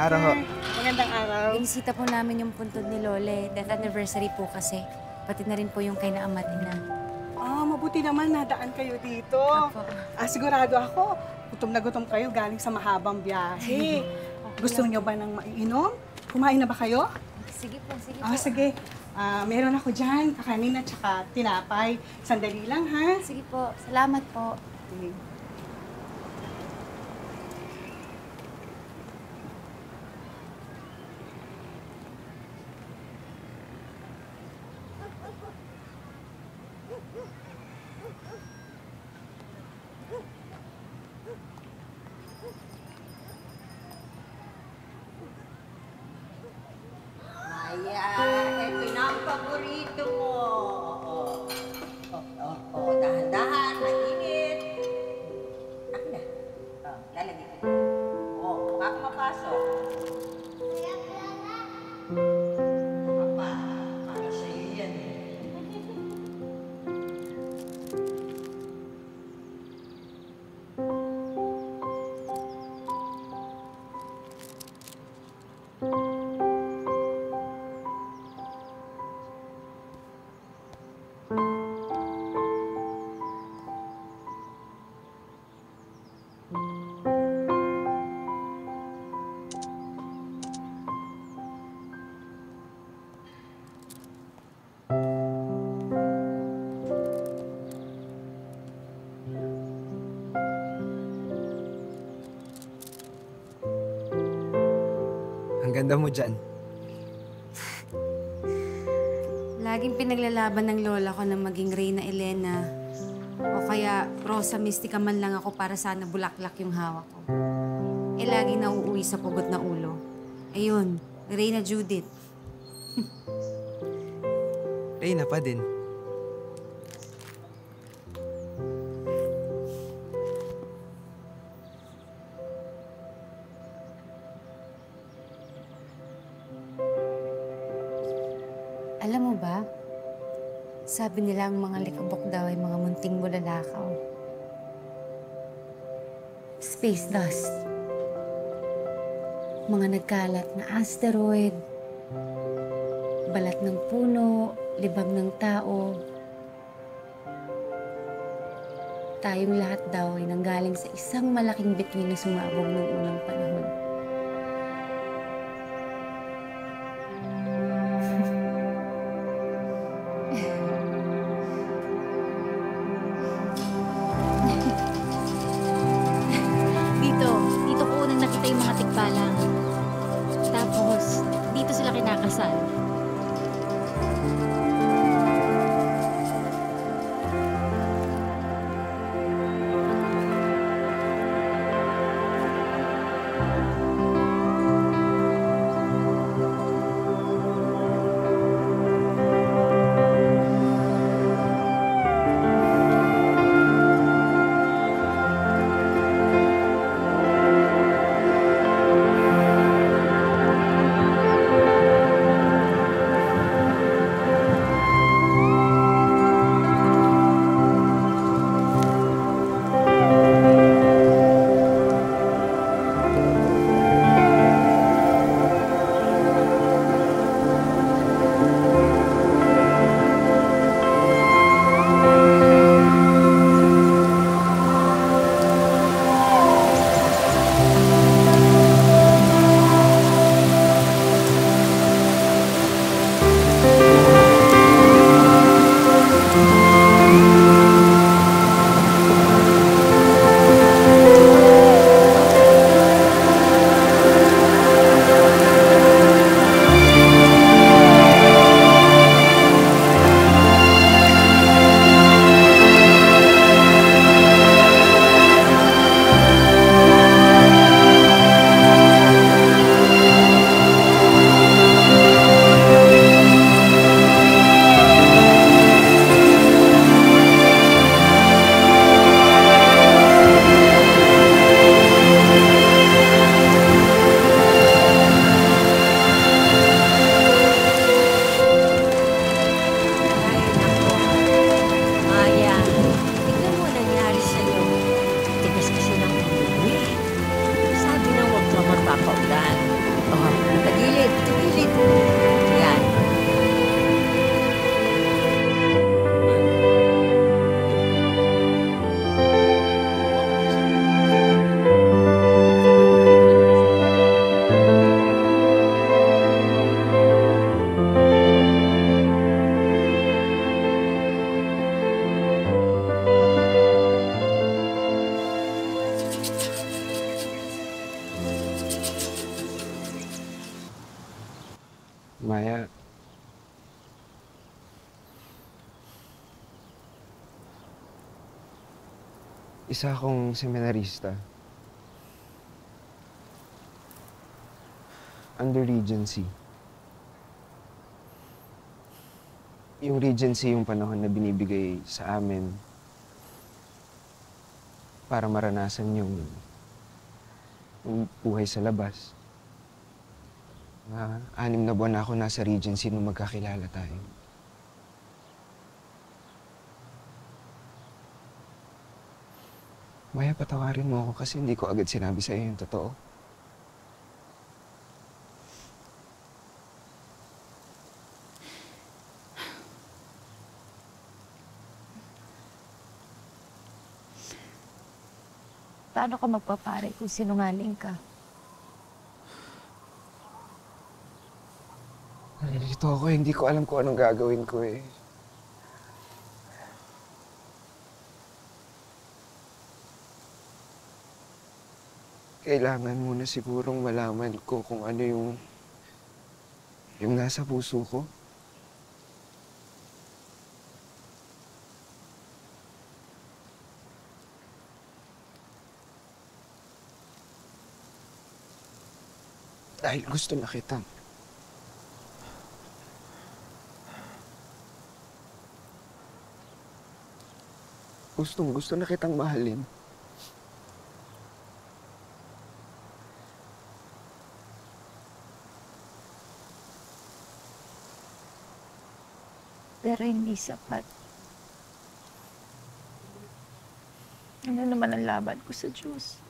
araw ho. Magandang araw. Binisita po namin yung puntod ni Lole. Death anniversary po kasi. Pati na rin po yung kay na ama na. Mabuti naman nadaan kayo dito. Sigurado ako, gutom kayo galing sa mahabang biyahe. Gusto niyo ba ng maiinom? Kumain na ba kayo? Sige po, sige po. Sige. Meron ako dyan, kakanin at saka tinapay. Sandali lang, ha? Sige po. Salamat po. Sige. Maya, ito na ang paborito mo. Dahan-dahan, mainit. Ako na. Lalagay ko. Baka ka mapasok. Papa, para sa'yo yan eh. Ang ganda mo dyan. Laging pinaglalaban ng lola ko na maging Reyna Elena. O kaya Rosa Mystica man lang ako para sana bulaklak yung hawak ko. Laging nauuwi sa pugot na ulo. Ayun, Reyna Judith. Reyna pa din. Alam mo ba, sabi nila ang mga likabok daw ay mga munting bulalakaw. Space dust. Mga nagkalat na asteroid, balat ng puno, libag ng tao. Tayong lahat daw ay nanggaling sa isang malaking bituin na sumabog noong unang panahon. Dito ko unang nakita yung mga tikbalang. Tapos, dito sila kinakasal. Isa akong seminarista. Under Regency. Yung Regency yung panahon na binibigay sa amin para maranasan yung buhay sa labas. 6 na buwan na ako nasa Regency nung magkakilala tayo. Maya, patawarin mo ako kasi hindi ko agad sinabi sa iyo yung totoo. Paano ka magpapare kung sinungaling ka? Nalilito ako, hindi ko alam kung anong gagawin ko eh. Kailangan muna sigurong malaman ko kung ano yung nasa puso ko. Dahil gusto na kita. Gusto na kitang mahalin. Pero hindi sapat. Ano naman ang laban ko sa Diyos?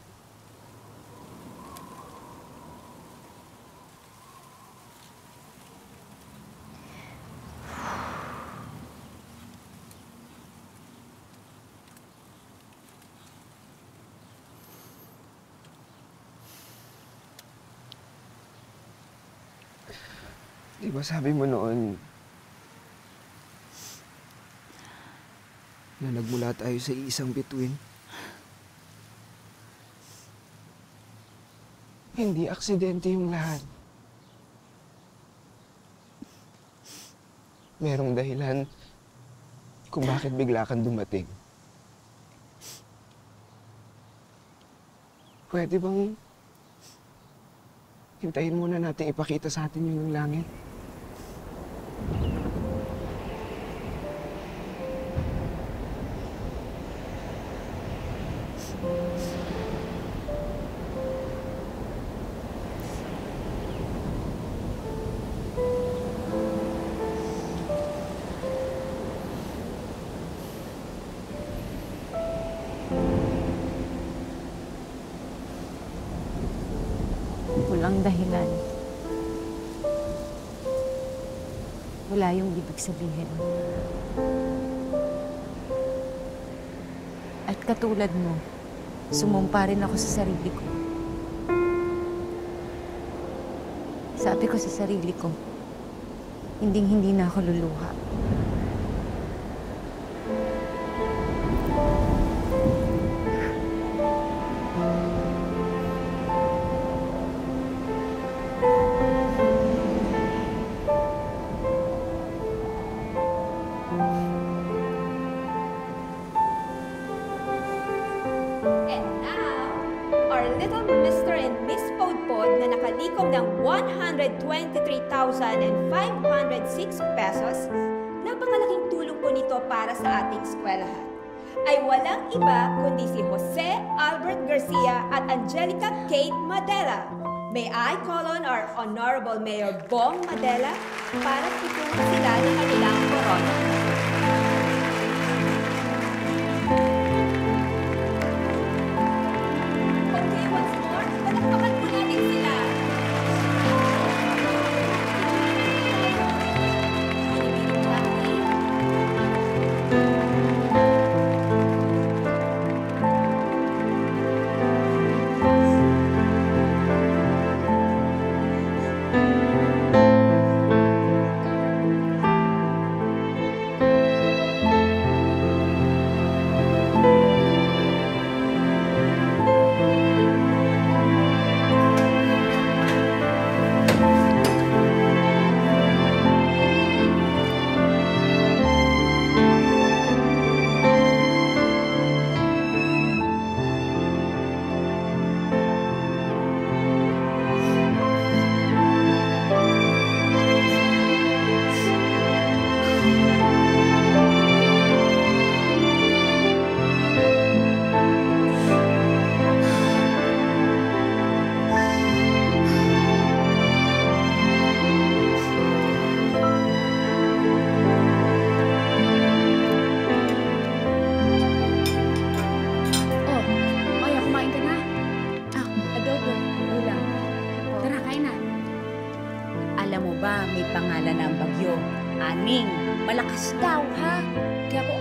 Di ba sabi mo noon na nagmula tayo sa isang bituin? Hindi aksidente yung lahat. Merong dahilan kung bakit bigla kang dumating. Pwede bang hintayin muna natin ipakita sa atin yung langit? Walang dahilan. Wala yung ibig sabihin. At katulad mo, sumumpa rin ako sa sarili ko. Sabi ko sa sarili ko, hinding-hindi na ako luluha. And now, our little Mr. and Miss Podpod na nakalikom ng 123,506 pesos, napakalaking tulong po nito para sa ating eskwelahan, ay walang iba kundi si Jose Albert Garcia at Angelica Kate Madela. May I call on our Honorable Mayor Bong Madela para tutunan sila ng kanilang korona. Okay, once more, palakpakan po natin sila.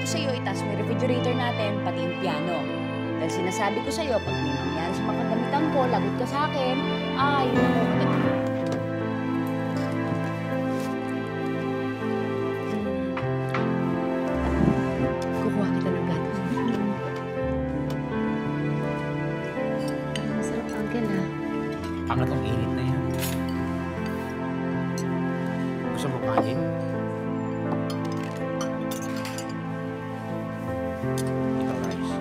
ko sa'yo, itaas mo yung refrigerator natin, pati yung piano. Dahil sinasabi ko sa'yo, pag may nangyari sa makagamitan ko, lagot ka sa akin, yun ang kukunin. Kukuha kita ng gatas. Masarap, Uncle, ha? Pangatong init na yan. Gusto mo kanin? Ito, rice.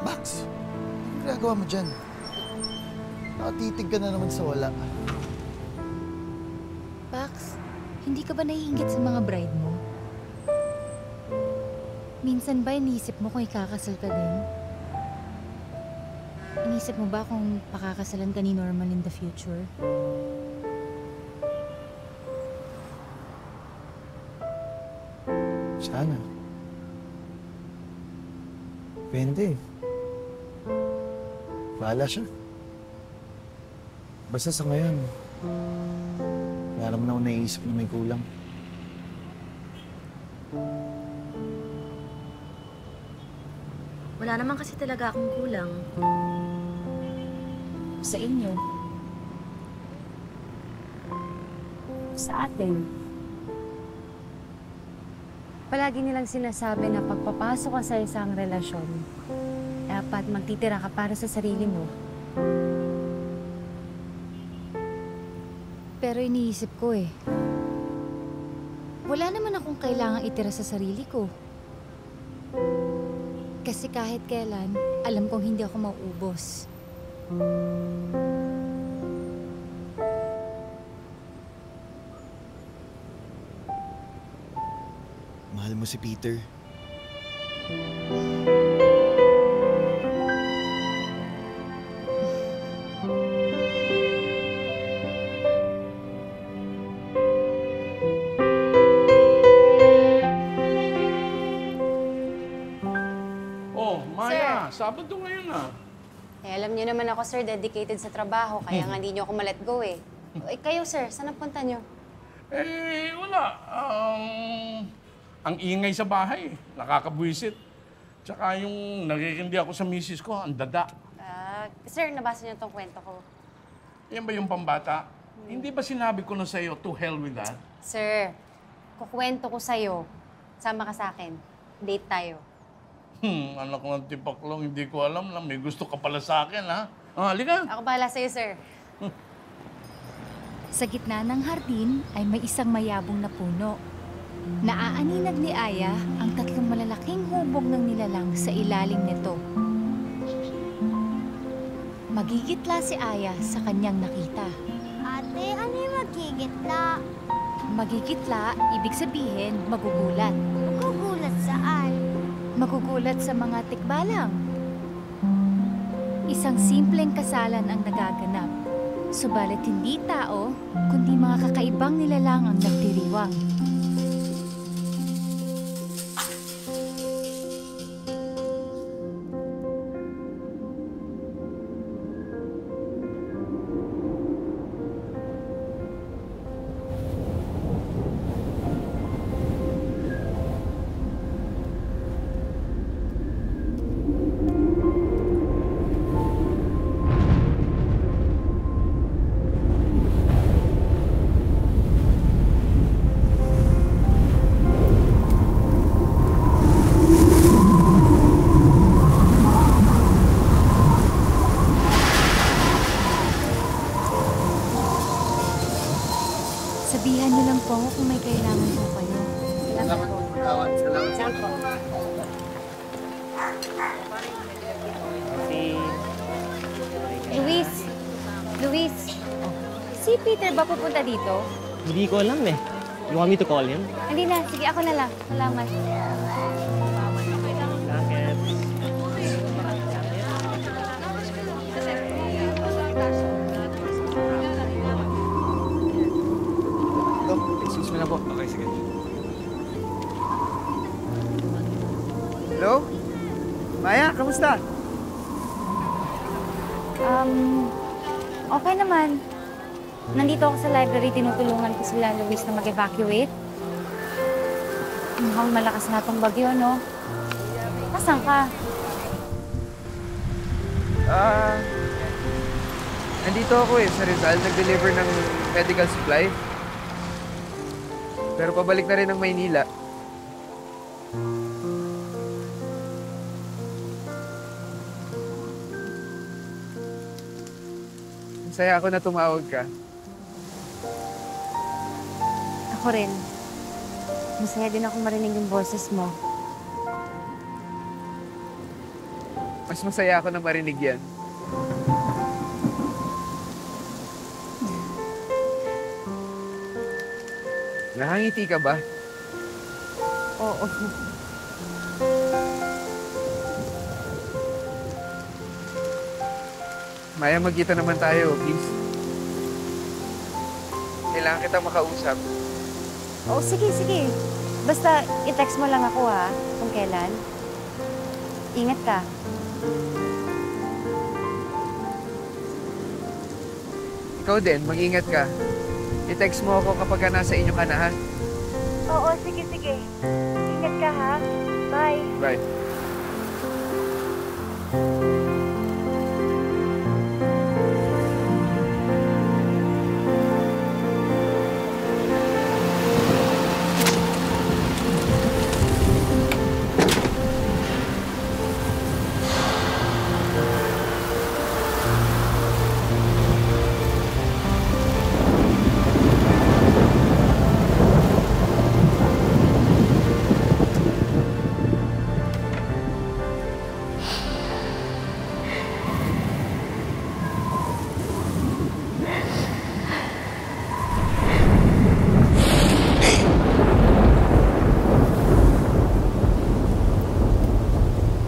Max, anong ginagawa mo dyan? Nakatitig ka na naman sa wala. Pax, hindi ka ba naiinggit sa mga bride mo? Minsan ba iniisip mo kung ikakasal ka din? Inisip mo ba kung pakakasalan ka ni Norman in the future? Sana. Depende. Bahala siya. Basta sa ngayon, wala naman ako naiisip na may kulang. Wala naman kasi talaga akong kulang. Sa inyo. Sa atin. Palagi nilang sinasabi na pagpapasok ka sa isang relasyon, dapat magtitira ka para sa sarili mo. Pero iniisip ko wala naman akong kailangang itira sa sarili ko. Kasi kahit kailan, alam kong hindi ako mauubos. Mahal mo si Peter. Oh, Maya, Sabado ngayon Alam niyo naman ako, sir, dedicated sa trabaho, kaya nga hindi niyo ako ma-let go kayo, sir, saan ang punta niyo? Wala. Ang ingay sa bahay, nakakabwisit. Tsaka yung nakikindi ako sa misis ko, ang dada. Sir, nabasa niyo tong kwento ko. Yan ba yung pambata? Hindi ba sinabi ko na sa'yo, to hell with that? Sir, kukwento ko sa'yo. Sama ka sa akin. Date tayo. Anak ng tipaklong, hindi ko alam na may gusto ka pala sa akin, ha? Halika. Ako bahala sa'yo, sir. Sa gitna ng hardin ay may isang mayabong na puno. Naaaninag ni Aya ang tatlong malalaking hubog ng nilalang sa ilalim nito. Magigitla si Aya sa kanyang nakita. Ate, ano yung magigitla? Magigitla, ibig sabihin magugulat. Magugulat saan? Magugulat sa mga tikbalang. Isang simpleng kasalan ang nagaganap. Subalit hindi tao, kundi mga kakaibang nilalang ang nagdiriwang. Sabihan niyo lang po ako kung may kailangan po kayo. Salamat po. Salamat po. Luis, si Peter ba pupunta dito? Hindi ko alam You want me to call him? Hindi na, sige ako na lang. Salamat. Excuse me na po. Okay, sige. Hello? Maya, kamusta? Okay naman. Nandito ako sa library, tinutulungan ko sila Luis na mag-evacuate. Mukhang malakas na tong bagyo, no? Nasaan ka? Nandito ako sa Rizal. Nag-deliver ng medical supply. Pero pabalik na rin ng Maynila. Saya ako na tumawag ka. Ako rin. Masaya din ako marinig yung boses mo. Mas masaya ako na marinig yan. Nakangiti ka ba? Oo. Maya, magkita naman tayo, please. Kailangan kita makausap. Oo, sige, sige. Basta i-text mo lang ako ha, kung kailan. Ingat ka. Ikaw din, mag-ingat ka. I-text mo ako kapag nasa inyo ka na, ha? Oo, sige, sige. Ingat ka ha. Bye. Bye.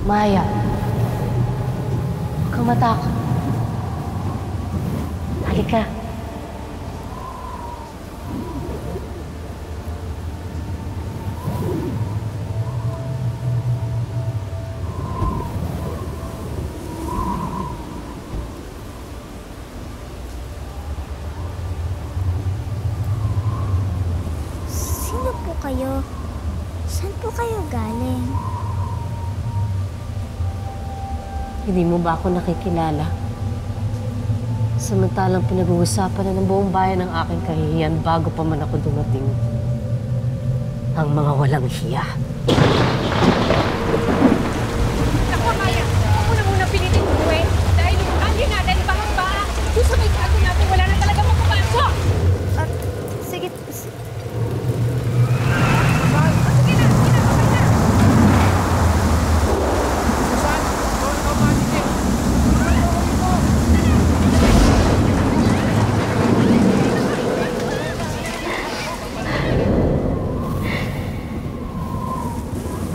Maya, huwag kang matakot. Halika. Sino po kayo? Saan po kayo galing? Hindi mo ba ako nakikilala? Samantalang pinag-uusapan na ng buong bayan ang aking kahihiyan bago pa man ako dumating. Ang mga walang hiya. Naku, Maya! Ako na muna pinitin buhay. Dahil yung angin natin, bahang-ba. Doon sa may kago natin, wala na talaga makapasok! Sige.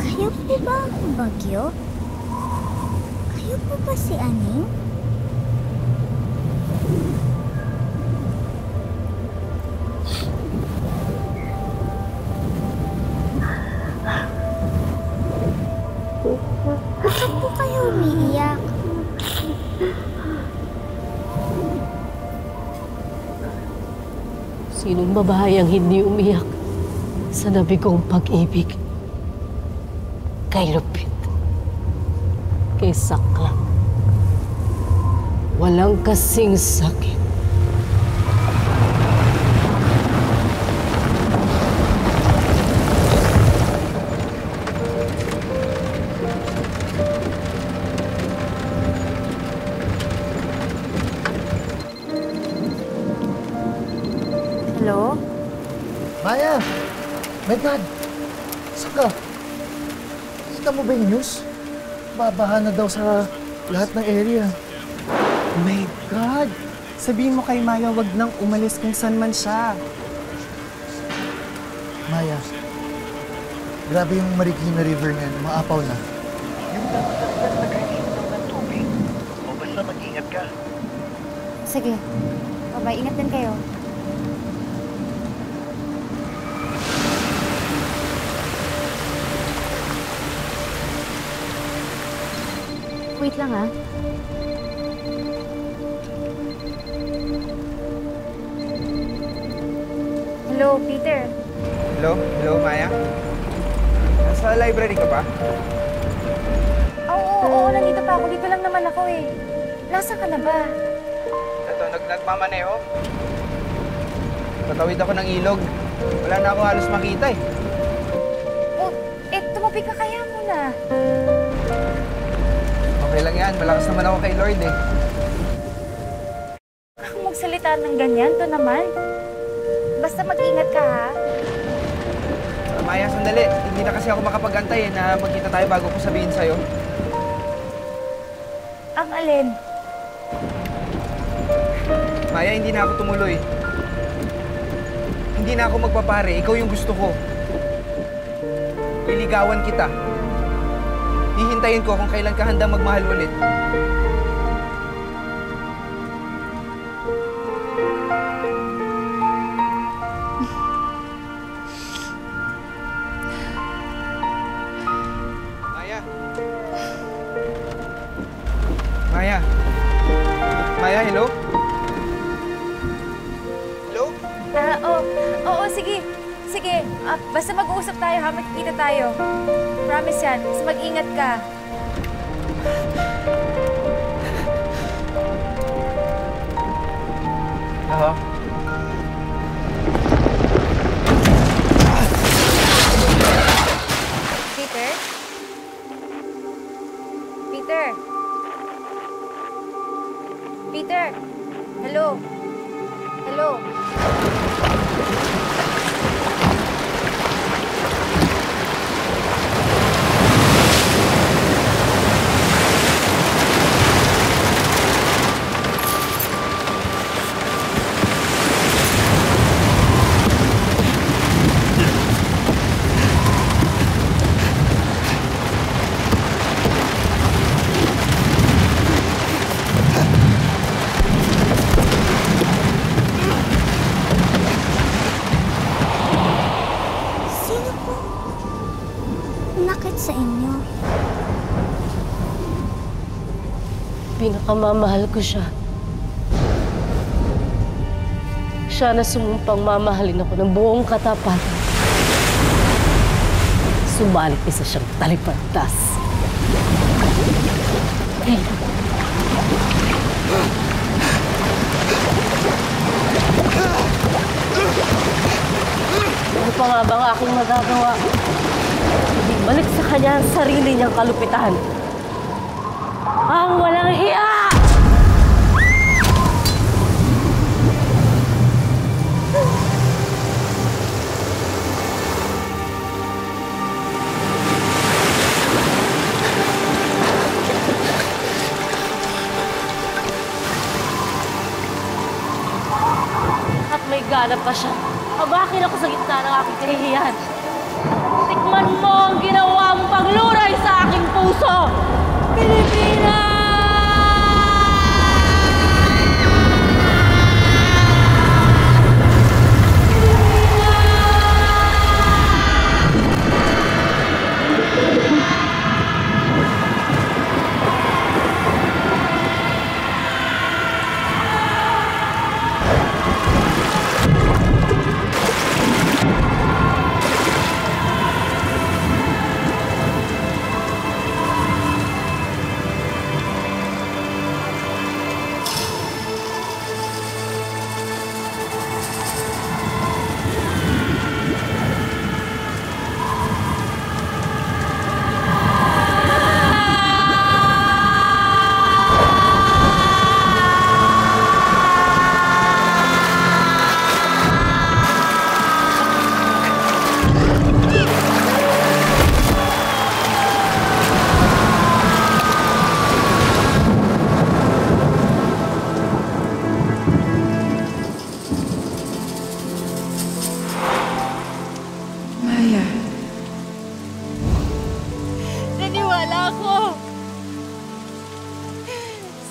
Kayo po ba ang bagyo? Kayo po ba si Aning? Bakit po kayo umiiyak? Sinong babae ang hindi umiyak sa nabi kong pag-ibig? Kay Lupit. Kay Sakla. Walang kasing sakit. Hello? Maya! My God! Saan ka? Kita mo ba yung news? Babaha na daw sa lahat ng area. My God! Sabihin mo kay Maya, wag nang umalis kung saan man siya. Maya, grabe yung Marikina River ngayon. Maapaw na. Yung dapat talaga nag-iinom ng tubig. O basta mag-ingat ka. Sige. Bye-bye. Ingat din kayo. Wait lang ah. Hello, Peter. Hello? Hello, Maya? Nasa library ka ba? Oo, nandito pa ako. Dito lang naman ako eh. Nasaan ka na ba? Ito, nagmamaneho. Patawid ako ng ilog. Wala na ako halos makita eh. Oh, tumabi ka kaya muna. Okay lang yan. Malakas naman ako kay Lord eh. Kung magsalita ng ganyan, to naman. Basta mag-ingat ka, ha? Maya, sandali. Hindi na kasi ako makapag-antay na magkita tayo bago ko sabihin sa'yo. Ang alin? Maya, hindi na ako tumuloy. Hindi na ako magpapare. Ikaw yung gusto ko. Liligawan kita. Hihintayin ko kung kailan ka handang magmahal ulit. Maya? Maya, hello? Hello? Oo, sige. Sige, basta mag-uusap tayo ha, magkikita tayo. Promise yan, basta mag-ingat ka. Aha. Peter? Peter? Peter? Hello? Hello? Sa inyo. Pinakamamahal ko siya. Siya na sumumpang mamahalin ako ng buong katapatan. Subalit isa siyang talipantas. Ano pa nga ba ang aking magagawa? Balik sa kanya ang sarili niyang kalupitan. Ang walang hiya! At may ganap pa siya. Habakin ako sa gitna ng aking kahihiyan. Tikman mo ang ginawa mong pagluray sa aking puso! Pilipinas!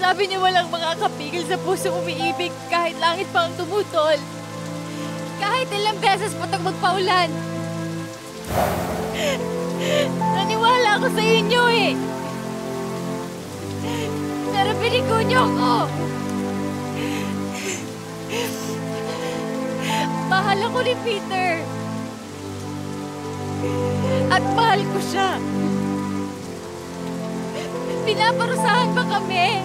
Sabi niya walang makakapigil sa pusong umiibig kahit langit pa ang tumutol. Kahit ilang beses pa itong magpaulan. Naniwala ako sa inyo eh. Pero binigo niyo ako. Mahal ako ni Peter. At mahal ko siya. Pinaparusahan ba kami?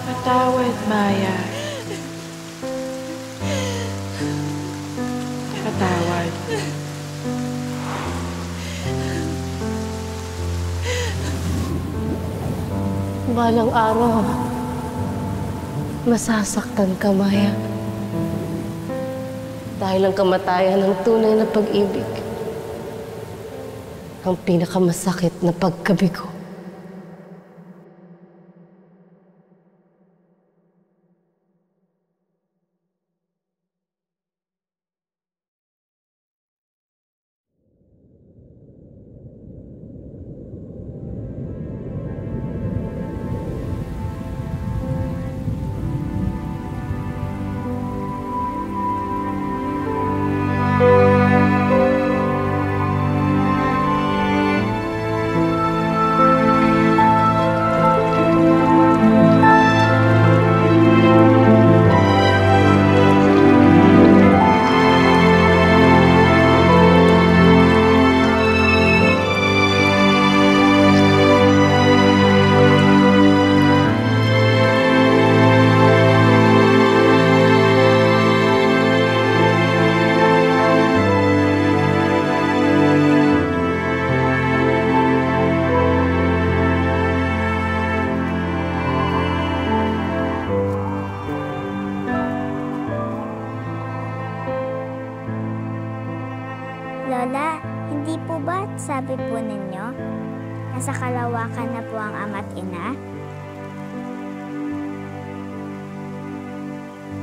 Patawad, Maya. Patawad. Balang araw, masasaktan ka, Maya. Dahil ang kamatayan ng tunay na pag-ibig, ang pinakamasakit na pagkabigo. Lola, hindi po ba sabi po ninyo, nasa kalawakan na po ang ama't ina?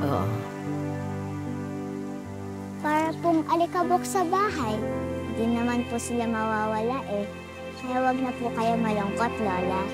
Oo. Para pong alikabok sa bahay. Hindi naman po sila mawawala eh. Kaya wag na po kayo malungkot, Lola.